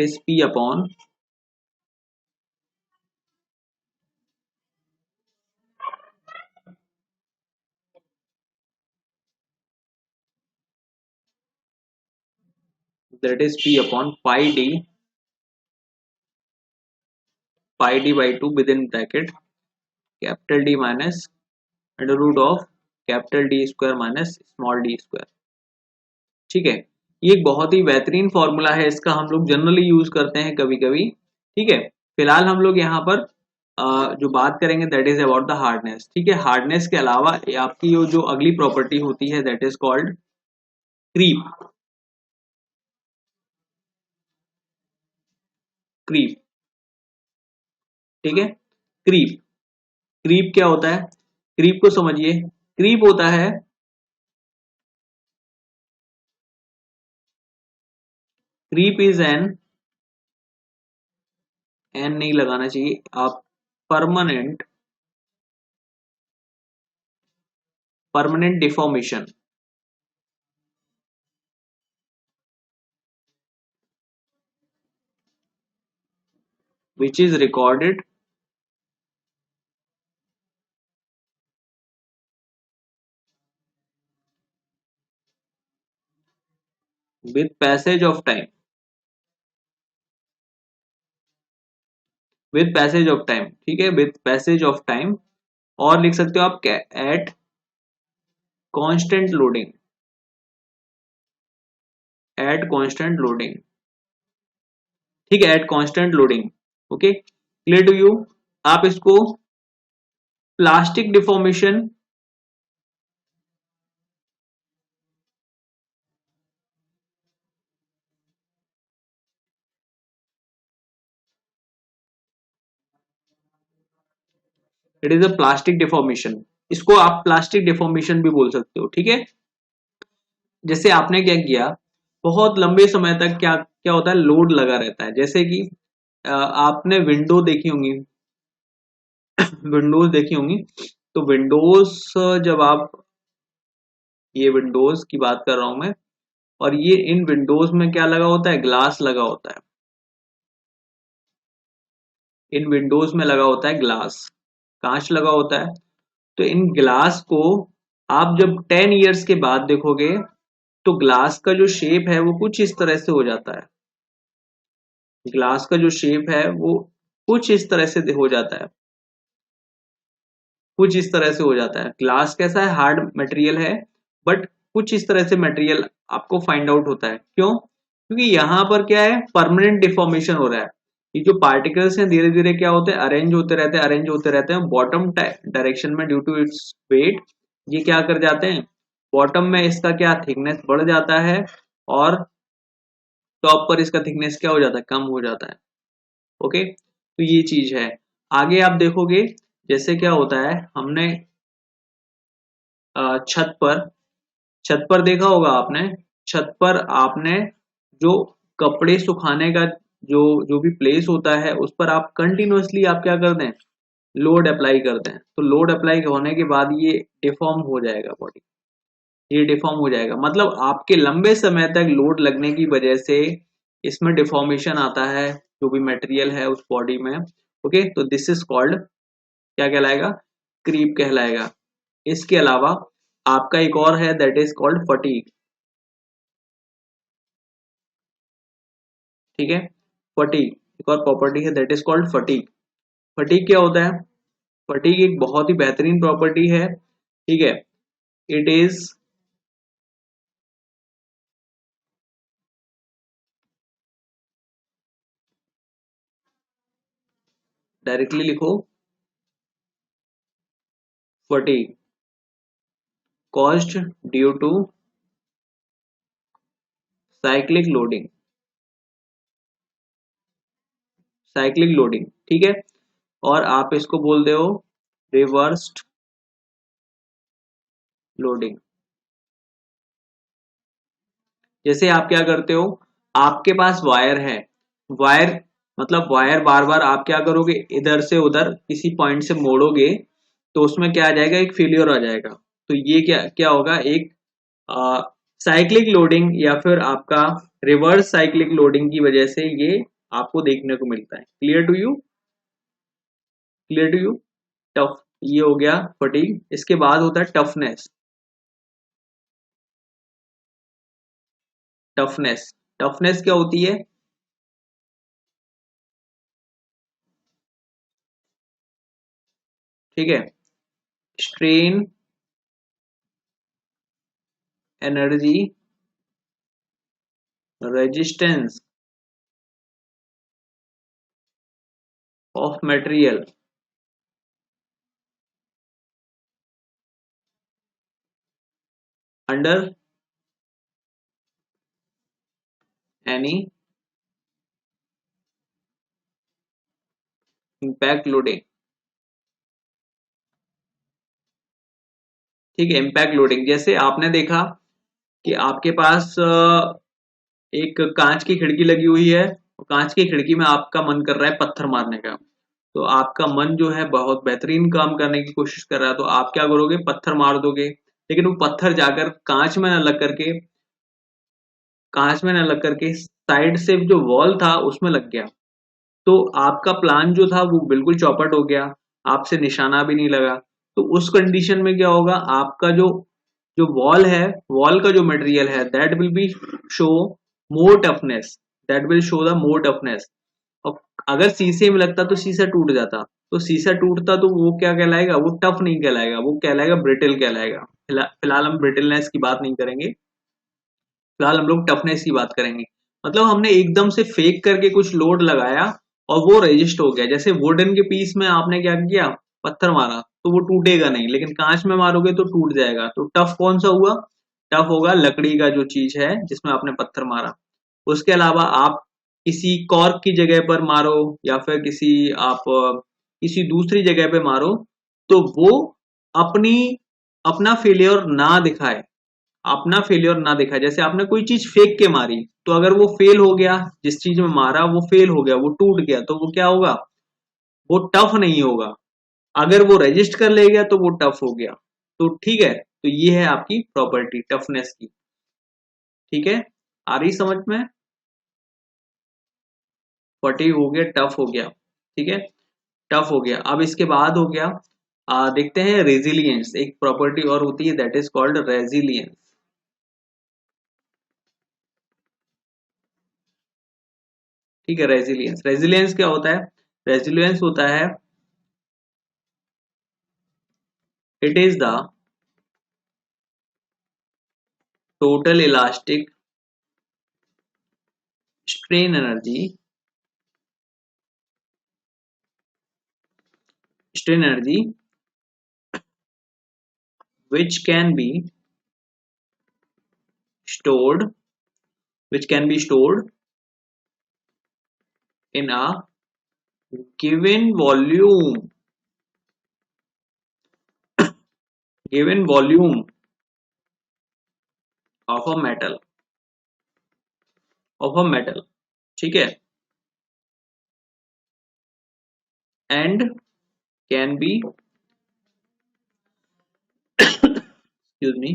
is P upon P upon pi D by two with in bracket capital D minus under root of capital D square minus small D square. ठीक है, ये एक बहुत ही बेहतरीन फॉर्मूला है, इसका हम लोग जनरली यूज करते हैं कभी कभी। ठीक है, फिलहाल हम लोग यहाँ पर जो बात करेंगे that is about the hardness. ठीक है, हार्डनेस के अलावा आपकी जो अगली प्रॉपर्टी होती है that is called creep. Creep, ठीक है, क्रीप। क्रीप क्या होता है, क्रीप को समझिए। क्रीप होता है, क्रीप इज एन नहीं लगाना चाहिए आप, permanent deformation which is recorded with passage of time, with passage of time। ठीक है, with passage of time, और लिख सकते हो आप at constant loading, at constant loading. ठीक है, at constant loading. Okay, clear to you? आप इसको plastic deformation, it is a plastic deformation, इसको आप प्लास्टिक डिफॉर्मेशन भी बोल सकते हो। ठीक है, जैसे आपने क्या किया, बहुत लंबे समय तक क्या क्या होता है, लोड लगा रहता है। जैसे कि आपने विंडो देखी होंगी, विंडोज देखी होंगी, तो विंडोज जब आप, ये विंडोज की बात कर रहा हूं मैं, और ये इन विंडोज में क्या लगा होता है, ग्लास लगा होता है। इन विंडोज में लगा होता है ग्लास, कांच लगा होता है। तो इन ग्लास को आप जब 10 इयर्स के बाद देखोगे, तो ग्लास का जो शेप है वो कुछ इस तरह से हो जाता है। ग्लास का जो शेप है वो कुछ इस तरह से हो जाता है, कुछ इस तरह से हो जाता है। ग्लास कैसा है, हार्ड मटेरियल है, बट कुछ इस तरह से मटेरियल आपको फाइंड आउट होता है। क्यों? क्योंकि यहाँ पर क्या है, परमानेंट डिफॉर्मेशन हो रहा है। ये जो पार्टिकल्स हैं धीरे धीरे क्या होते हैं, अरेंज होते रहते हैं, अरेंज होते रहते हैं बॉटम डायरेक्शन में, ड्यू टू इट्स वेट। ये क्या कर जाते हैं, बॉटम में इसका क्या थिकनेस बढ़ जाता है, और टॉप पर इसका थिकनेस क्या हो जाता है, कम हो जाता है। ओके, तो ये चीज है। आगे आप देखोगे, जैसे क्या होता है, हमने छत पर, छत पर देखा होगा आपने, छत पर आपने जो कपड़े सुखाने का जो जो भी प्लेस होता है, उस पर आप कंटिन्यूअसली आप क्या करते हैं, लोड अप्लाई करते हैं। तो लोड अप्लाई होने के बाद ये डिफॉर्म हो जाएगा बॉडी, ये डिफॉर्म हो जाएगा, मतलब आपके लंबे समय तक लोड लगने की वजह से इसमें डिफॉर्मेशन आता है, जो भी मटेरियल है उस बॉडी में, ओके, तो दिस इज कॉल्ड, क्या कहलाएगा, क्रीप कहलाएगा। इसके अलावा आपका एक और है दैट इज कॉल्ड फटीग। ठीक है, फटीग एक और प्रॉपर्टी है that is called fatigue. Fatigue क्या होता है? फटीग एक बहुत ही बेहतरीन प्रॉपर्टी है। ठीक है, इट इज, डायरेक्टली लिखो, fatigue caused due to cyclic loading, cyclic loading. ठीक है, और आप इसको बोलते हो रिवर्स्ड लोडिंग। जैसे आप क्या करते हो, आपके पास वायर है, वायर मतलब वायर बार बार आप क्या करोगे, इधर से उधर किसी पॉइंट से मोड़ोगे तो उसमें क्या आ जाएगा, एक फेलियर आ जाएगा। तो ये क्या क्या होगा, एक साइक्लिक लोडिंग या फिर आपका रिवर्स साइक्लिक लोडिंग की वजह से ये आपको देखने को मिलता है। Clear to you? Clear to you? Tough, ये हो गया फटीग। इसके बाद होता है टफनेस। टफनेस, टफनेस क्या होती है? ठीक है, strain energy resistance of material under any impact loading. ठीक है, इम्पैक्ट लोडिंग, जैसे आपने देखा कि आपके पास एक कांच की खिड़की लगी हुई है, और कांच की खिड़की में आपका मन कर रहा है पत्थर मारने का। तो आपका मन जो है बहुत बेहतरीन काम करने की कोशिश कर रहा है, तो आप क्या करोगे, पत्थर मार दोगे। लेकिन वो पत्थर जाकर कांच में न लग करके, कांच में न लग करके साइड से जो वॉल था उसमें लग गया। तो आपका प्लान जो था वो बिल्कुल चौपट हो गया, आपसे निशाना भी नहीं लगा। तो उस कंडीशन में क्या होगा, आपका जो जो वॉल है, वॉल का जो मटेरियल है that will be show more toughness, that will show the more toughness. और अगर शीशे में लगता तो शीशा टूट जाता, तो शीशा टूटता तो वो क्या कहलाएगा, वो टफ नहीं कहलाएगा, वो कहलाएगा ब्रिटल कहलाएगा। फिलहाल हम ब्रिटलनेस की बात नहीं करेंगे, फिलहाल हम लोग टफनेस की बात करेंगे। मतलब हमने एकदम से फेक करके कुछ लोड लगाया और वो रेजिस्ट हो गया। जैसे वुडन के पीस में आपने क्या किया, पत्थर मारा तो वो टूटेगा नहीं, लेकिन कांच में मारोगे तो टूट जाएगा। तो टफ कौन सा हुआ, टफ होगा लकड़ी का जो चीज है जिसमें आपने पत्थर मारा। उसके अलावा आप किसी कॉर्क की जगह पर मारो या फिर किसी आप किसी दूसरी जगह पे मारो, तो वो अपनी अपना फेलियर ना दिखाए, अपना फेलियर ना दिखाए। जैसे आपने कोई चीज फेंक के मारी, तो अगर वो फेल हो गया, जिस चीज में मारा वो फेल हो गया, वो टूट गया, तो वो क्या होगा, वो टफ नहीं होगा। अगर वो रजिस्ट कर ले गया तो वो टफ हो गया। तो ठीक है, तो ये है आपकी प्रॉपर्टी टफनेस की। ठीक है, आ रही समझ में? फटीग हो गया, टफ हो गया। ठीक है, टफ हो गया। अब इसके बाद हो गया, देखते हैं रेजिलियंस, एक प्रॉपर्टी और होती है दैट इज कॉल्ड रेजिलियंस। ठीक है, रेजिलियंस, रेजिलियंस क्या होता है? रेजिलियंस होता है, it is the total elastic strain energy, strain energy which can be stored, which can be stored in a given volume, given volume of a metal, of a metal। ठीक है, and can be excuse me,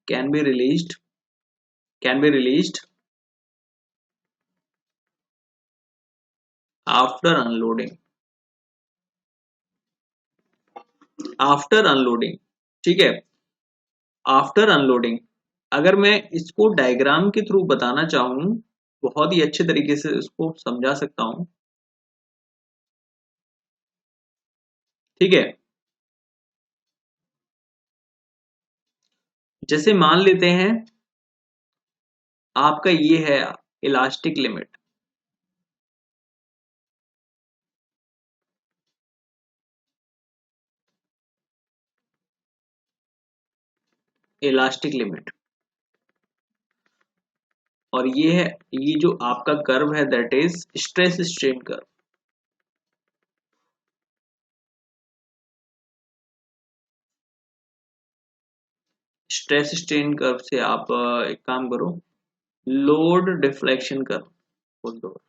can be released, can be released after unloading, after unloading, ठीक है। After unloading, अगर मैं इसको diagram के through बताना चाहूं, बहुत ही अच्छे तरीके से इसको समझा सकता हूं, ठीक है। जैसे मान लेते हैं आपका ये है इलास्टिक लिमिट, इलास्टिक लिमिट, और ये है, ये जो आपका कर्व है that is stress strain curve. Stress strain curve से आप एक काम करो, लोड डिफ्लेक्शन कर्व बोल दो,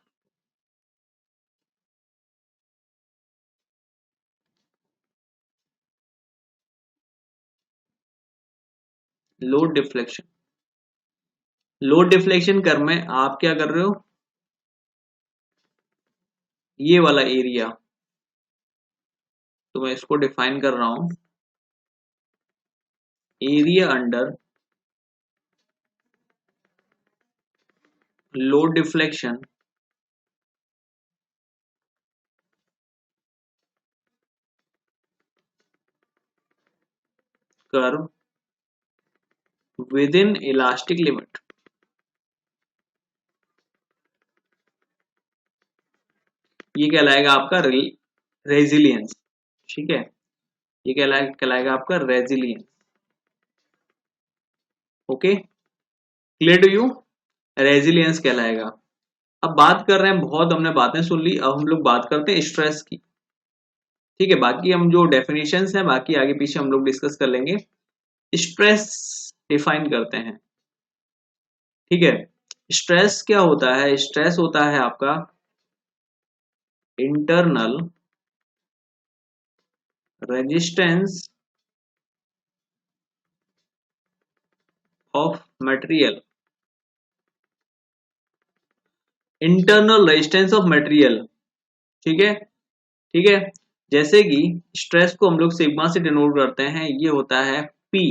load deflection. Load deflection curve में आप क्या कर रहे हो, ये वाला एरिया, तो मैं इसको डिफाइन कर रहा हूं, area under load deflection curve within elastic limit. ये कहलाएगा आपका रेजिलियंस, ठीक है। ये कहलाएगा आपका resilience. Okay, clear to you, resilience कहलाएगा। अब बात कर रहे हैं, बहुत हमने बातें सुन ली, अब हम लोग बात करते हैं स्ट्रेस की, ठीक है। बाकी हम जो डेफिनेशंस हैं बाकी आगे पीछे हम लोग डिस्कस कर लेंगे। स्ट्रेस डिफाइन करते हैं, ठीक है। स्ट्रेस क्या होता है, स्ट्रेस होता है आपका internal resistance of material, internal resistance of material, ठीक है, ठीक है। जैसे कि स्ट्रेस को हम लोग सिग्मा से डिनोट करते हैं, ये होता है P,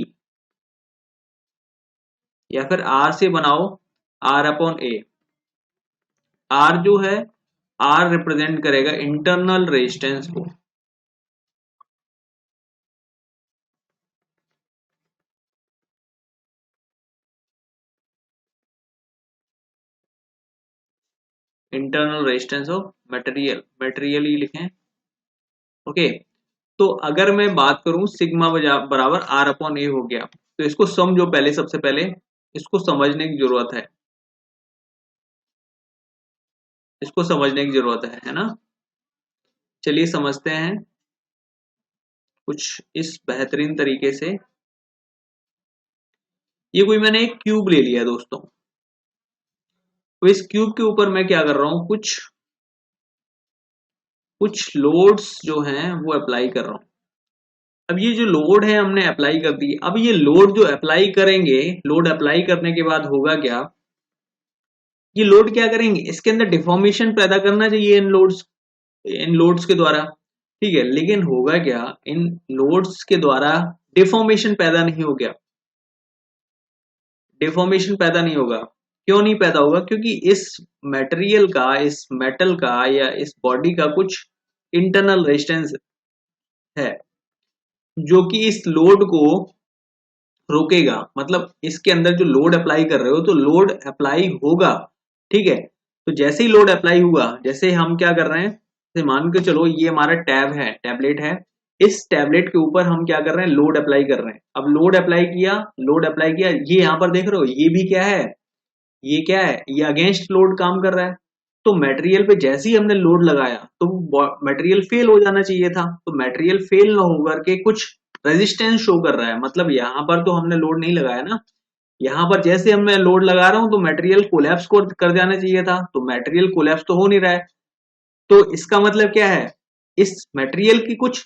या फिर R से बनाओ, R अपॉन A। R जो है, R रिप्रेजेंट करेगा इंटरनल रेजिस्टेंस को, internal resistance of material, material ही लिखें, ओके। तो अगर मैं बात करूं सिग्मा बराबर R अपॉन A हो गया, तो इसको समझो पहले, सबसे पहले इसको समझने की जरूरत है, इसको समझने की जरूरत है ना। चलिए समझते हैं कुछ इस बेहतरीन तरीके से। ये कोई मैंने एक क्यूब ले लिया दोस्तों, तो इस क्यूब के ऊपर मैं क्या कर रहा हूं, कुछ कुछ लोड्स जो हैं वो अप्लाई कर रहा हूं। अब ये जो लोड है हमने अप्लाई कर दी, अब ये लोड जो अप्लाई करेंगे, लोड अप्लाई करने के बाद होगा क्या, ये लोड क्या करेंगे, इसके अंदर डिफॉर्मेशन पैदा करना चाहिए इन लोड्स के द्वारा, ठीक है। लेकिन होगा क्या, इन लोड्स के द्वारा डिफॉर्मेशन पैदा नहीं हो गया, डिफॉर्मेशन पैदा नहीं होगा। क्यों नहीं पैदा होगा, क्योंकि इस मटेरियल का, इस मेटल का या इस बॉडी का कुछ इंटरनल रेजिस्टेंस है जो कि इस लोड को रोकेगा। मतलब इसके अंदर जो लोड अप्लाई कर रहे हो तो लोड अप्लाई होगा, ठीक है। तो जैसे ही लोड अप्लाई हुआ, जैसे हम क्या कर रहे हैं, जैसे मान के चलो ये हमारा टैब है, टैबलेट है, इस टैबलेट के ऊपर हम क्या कर रहे हैं, लोड अप्लाई कर रहे हैं। अब लोड अप्लाई किया, लोड अप्लाई किया, ये यहां पर देख रहे हो, ये भी क्या है, ये क्या है, ये अगेंस्ट लोड काम कर रहा है। तो मटेरियल पे जैसे ही हमने लोड लगाया तो मटेरियल फेल हो जाना चाहिए था, तो मटेरियल फेल ना होकर के कुछ रेजिस्टेंस शो कर रहा है। मतलब यहां पर तो हमने लोड नहीं लगाया ना, यहां पर जैसे हम मैं लोड लगा रहा हूं तो मटेरियल कोलैप्स कर जाना चाहिए था, तो मटेरियल कोलैप्स तो हो नहीं रहा है। तो इसका मतलब क्या है, इस मटेरियल की कुछ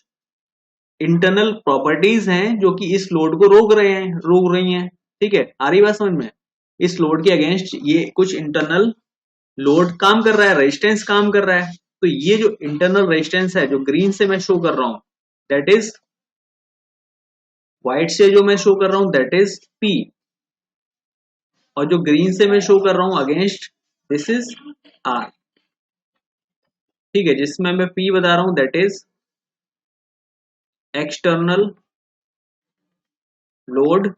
इंटरनल प्रॉपर्टीज हैं जो कि इस लोड को रोक रही हैं, ठीक है। आ रही बात समझ में, इस लोड के अगेंस्ट ये कुछ इंटरनल लोड काम कर रहा है, रेजिस्टेंस काम कर रहा है, तो ये जो इंटरनल रेजिस्टेंस है जो ग्रीन से मैं शो कर रहा हूं दैट इज, व्हाइट से जो मैं शो कर रहा हूं दैट इज P, और जो ग्रीन से मैं शो कर रहा हूं अगेंस्ट दिस इज R। ठीक है, जिसमें मैं P बता रहा हूं that is external load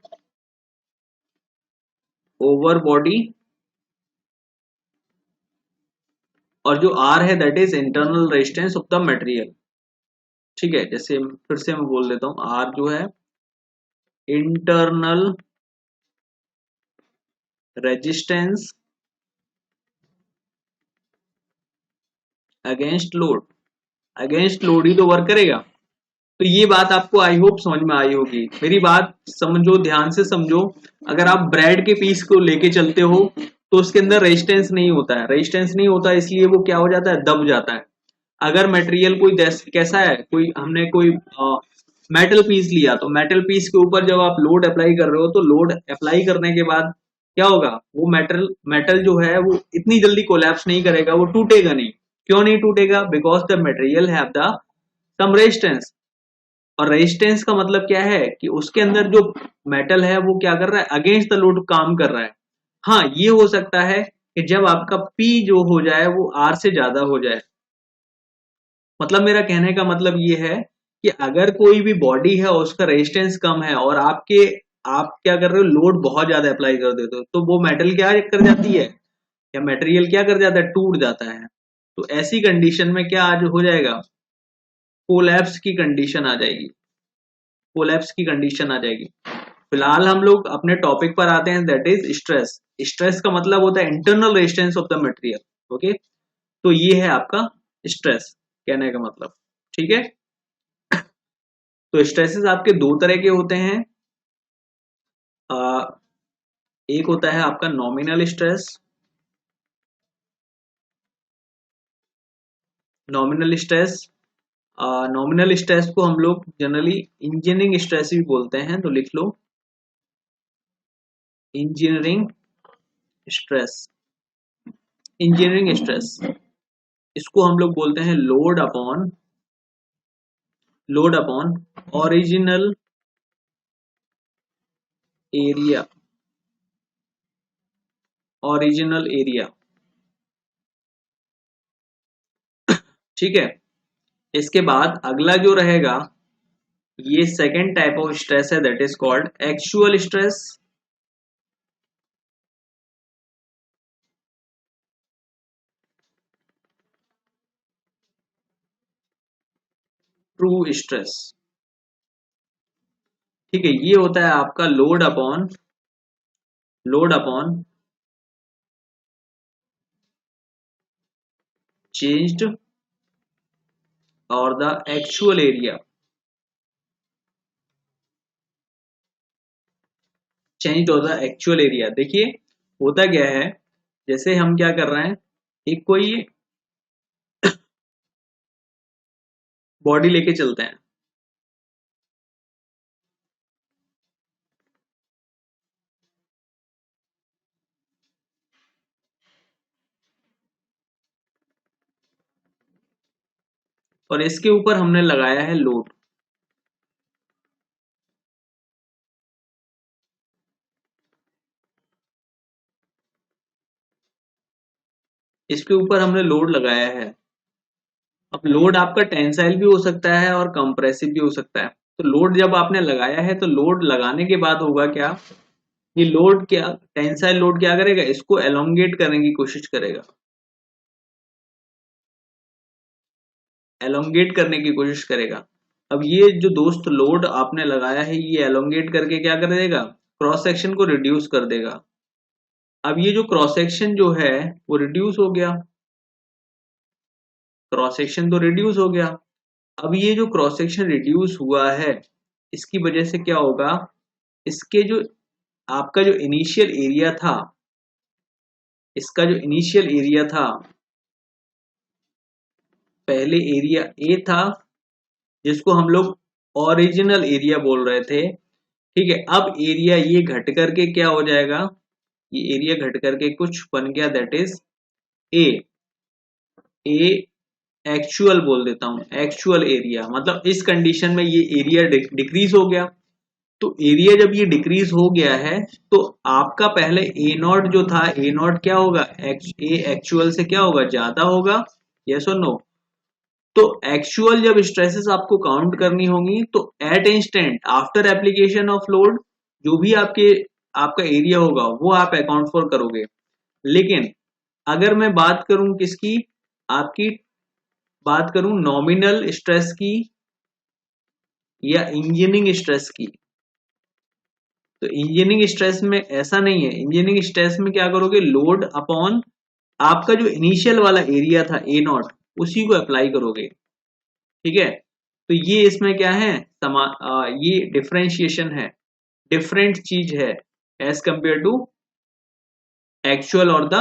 over body, और जो R है that is internal resistance of the material. ठीक है, जैसे फिर से मैं बोल देता हूं, R जो है internal resistance against load, against load ही तो वर्क करेगा। तो ये बात आपको आई होप समझ में आई होगी। मेरी बात समझो, ध्यान से समझो। अगर आप ब्रेड के पीस को लेके चलते हो तो उसके अंदर रेजिस्टेंस नहीं होता है, रेजिस्टेंस नहीं होता है इसलिए वो क्या हो जाता है, दब जाता है। अगर मटेरियल कोई कैसा है, कोई हमने कोई मेटल पीस लिया, तो मेटल पीस के ऊपर जब आप लोड अप्लाई कर रहे हो तो लोड अप्लाई करने के बाद क्या होगा, वो मेटल मेटल जो है वो इतनी जल्दी कोलैप्स नहीं करेगा, वो टूटेगा नहीं। क्यों नहीं टूटेगा, because the material have the some resistance. और रेजिस्टेंस का मतलब क्या है कि उसके अंदर जो मेटल है वो क्या कर रहा है, अगेंस्ट द लोड काम कर रहा है। हाँ, ये हो सकता है कि जब आपका P जो हो जाए वो R से ज्यादा हो जाए। मतलब मेरा कहने का मतलब ये है कि अगर कोई भी बॉडी है और उसका रेजिस्टेंस कम है और आप क्या कर रहे हो, लोड बहुत ज्यादा अप्लाई कर देते हो, तो वो मेटल क्या कर जाती है, या मटेरियल क्या कर जाता है, टूट जाता है। तो ऐसी कंडीशन में क्या आज हो जाएगा, कोलैप्स की कंडीशन आ जाएगी, कोलैप्स की कंडीशन आ जाएगी। फिलहाल हम लोग अपने टॉपिक पर आते हैं दैट इज स्ट्रेस। स्ट्रेस का मतलब होता है internal resistance of the material. Okay, तो ये है आपका स्ट्रेस, कहने का मतलब। ठीक है, तो स्ट्रेसेस आपके दो तरह के होते हैं। आ, एक होता है आपका nominal stress. Nominal stress, nominal stress को हम लोग जनरली इंजीनियरिंग स्ट्रेस भी बोलते हैं, तो लिख लो इंजीनियरिंग स्ट्रेस। इंजीनियरिंग स्ट्रेस, इसको हम लोग बोलते हैं load upon original area, original area. ठीक है, इसके बाद अगला जो रहेगा, ये सेकेंड टाइप ऑफ स्ट्रेस है that is called actual stress. True stress. ठीक है, ये होता है आपका लोड अपॉन चेंज्ड और द एक्चुअल एरिया, चेंज्ड और द एक्चुअल एरिया। देखिए होता क्या है, जैसे हम क्या कर रहे हैं, एक कोई बॉडी लेके चलते हैं, और इसके ऊपर हमने लगाया है लोड। इसके ऊपर हमने लोड लगाया है। अब लोड आपका टेंसाइल भी हो सकता है और कंप्रेसिव भी हो सकता है। तो लोड जब आपने लगाया है तो लोड लगाने के बाद होगा क्या, ये लोड क्या, टेंसाइल लोड क्या करेगा, इसको एलोंगेट करने की कोशिश करेगा, एलोंगेट करने की कोशिश करेगा। अब ये जो दोस्त लोड आपने लगाया है ये एलोंगेट करके क्या कर देगा, क्रॉस सेक्शन को रिड्यूस कर देगा। अब ये जो क्रॉस सेक्शन जो है वो रिड्यूस हो गया, क्रॉस सेक्शन तो रिड्यूस हो गया। अब ये जो क्रॉस सेक्शन रिड्यूस हुआ है इसकी वजह से क्या होगा, इसके जो आपका जो इनिशियल एरिया था, इसका जो इनिशियल एरिया था, पहले एरिया ए था जिसको हम लोग ओरिजिनल एरिया बोल रहे थे। ठीक है, अब एरिया ये घट करके क्या हो जाएगा, ये एरिया घट करके कुछ बन गया that is a. A actual बोल देता हूं, एक्चुअल एरिया, मतलब इस कंडीशन में ये एरिया डिक्रीज हो गया। तो एरिया जब ये डिक्रीज हो गया है तो आपका पहले ए नॉट जो था, ए नॉट क्या होगा, ए एक्चुअल से क्या होगा, ज्यादा होगा, यस और नो। तो एक्चुअल जब स्ट्रेसेस आपको काउंट करनी होंगी तो at instant after application of load जो भी आपका एरिया होगा वो आप अकाउंट फॉर करोगे। लेकिन अगर मैं बात करूं किसकी, आपकी बात करूं नॉमिनल स्ट्रेस की या इंजीनियरिंग स्ट्रेस की, तो इंजीनियरिंग स्ट्रेस में ऐसा नहीं है। इंजीनियरिंग स्ट्रेस में क्या करोगे, लोड अपॉन आपका जो इनिशियल वाला एरिया था ए नॉट उसी को अप्लाई करोगे, ठीक है। तो ये इसमें क्या है, ये डिफरेंशिएशन है, डिफरेंट चीज है एज कंपेयर टू एक्चुअल और द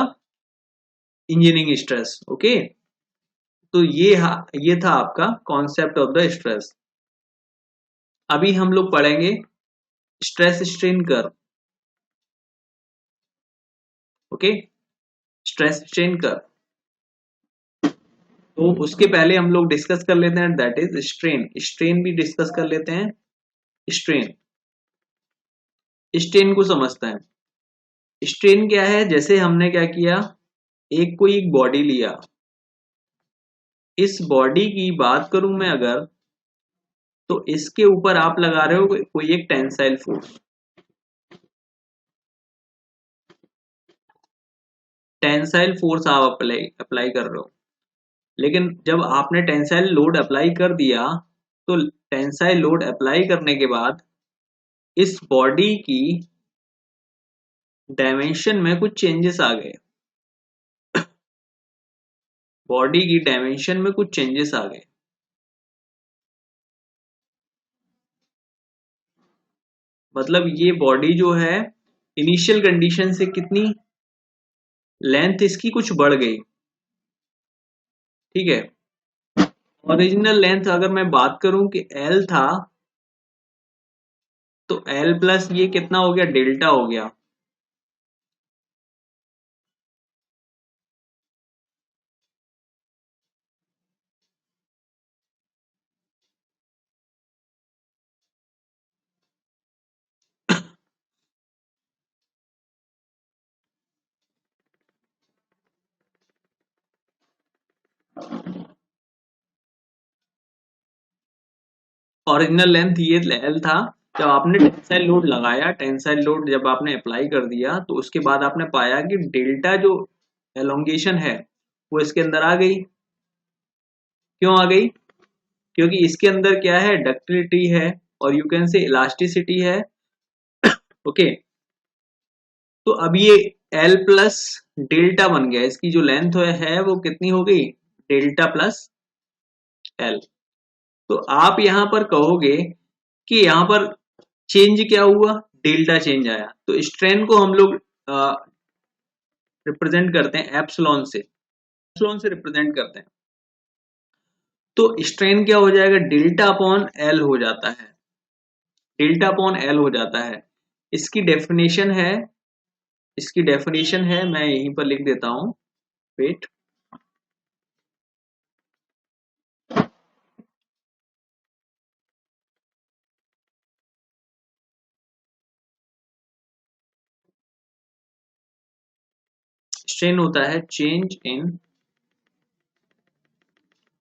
इंजीनियरिंग स्ट्रेस, ओके। तो ये था आपका कॉन्सेप्ट ऑफ द स्ट्रेस। अभी हम लोग पढ़ेंगे stress strain curve, okay, stress strain curve. तो उसके पहले हम लोग डिस्कस कर लेते हैं, दैट इज स्ट्रेन। स्ट्रेन भी डिस्कस कर लेते हैं। स्ट्रेन, स्ट्रेन को समझते हैं। स्ट्रेन क्या है, जैसे हमने क्या किया, कोई एक बॉडी लिया, इस बॉडी की बात करूं मैं अगर, तो इसके ऊपर आप लगा रहे हो कोई एक टेंसाइल फोर्स, टेंसाइल फोर्स आप अप्लाई कर रहे हो। लेकिन जब आपने टेंसाइल लोड अप्लाई कर दिया तो टेंसाइल लोड अप्लाई करने के बाद इस बॉडी की डायमेंशन में कुछ चेंजेस आ गए, बॉडी की डायमेंशन में कुछ चेंजेस आ गए। मतलब ये बॉडी जो है इनिशियल कंडीशन से कितनी लेंथ इसकी कुछ बढ़ गई, ठीक है। ओरिजिनल लेंथ अगर मैं बात करूं कि एल था, तो एल प्लस ये कितना हो गया, डेल्टा हो गया। ओरिजिनल लेंथ ये एल था। जब आपने टेंसाइल लोड लगाया, टेंसाइल लोड जब आपने अप्लाई कर दिया तो उसके बाद आपने पाया कि डेल्टा जो एलोंगेशन है वो इसके अंदर आ गई। क्यों आ गई, क्योंकि इसके अंदर क्या है, डक्टिलिटी है और यू कैन से इलास्टिसिटी है, ओके। तो अब ये एल प्लस डेल्टा बन गया, इसकी जो लेंथ है वो कितनी हो गई, डेल्टा प्लस एल। तो आप यहां पर कहोगे कि यहां पर चेंज क्या हुआ, डेल्टा चेंज आया। तो स्ट्रेन को हम लोग रिप्रेजेंट करते हैं एप्सिलॉन से, एप्सिलॉन से रिप्रेजेंट करते हैं। तो स्ट्रेन क्या हो जाएगा, डेल्टा अपॉन एल हो जाता है, डेल्टा अपॉन एल हो जाता है। इसकी डेफिनेशन है, इसकी डेफिनेशन है, मैं यहीं पर लिख देता हूं, वेट। स्ट्रेन होता है change in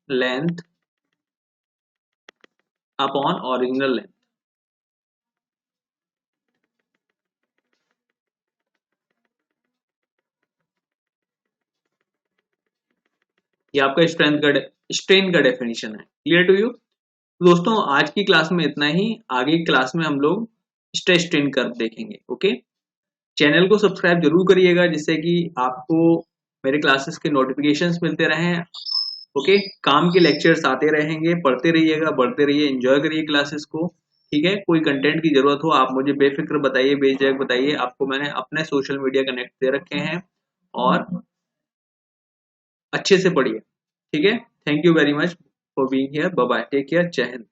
length upon original length. ये आपका स्ट्रेन का डेफिनेशन है। क्लियर टू यू दोस्तों? आज की क्लास में इतना ही। आगे की क्लास में हम लोग स्ट्रेस स्ट्रेन कर्व देखेंगे, ओके। चैनल को सब्सक्राइब जरूर करिएगा जिससे कि आपको मेरे क्लासेस के नोटिफिकेशंस मिलते रहें, ओके। काम के लेक्चर्स आते रहेंगे, पढ़ते रहिएगा, बढ़ते रहिए, एंजॉय करिए क्लासेस को, ठीक है। कोई कंटेंट की जरूरत हो आप मुझे बेफिक्र बताइए, बेझिझक बताइए। आपको मैंने अपने सोशल मीडिया कनेक्ट दे रखे हैं और अच्छे से पढ़िए, ठीक है। Thank you very much for being here, bye bye, take care, जय हिंद।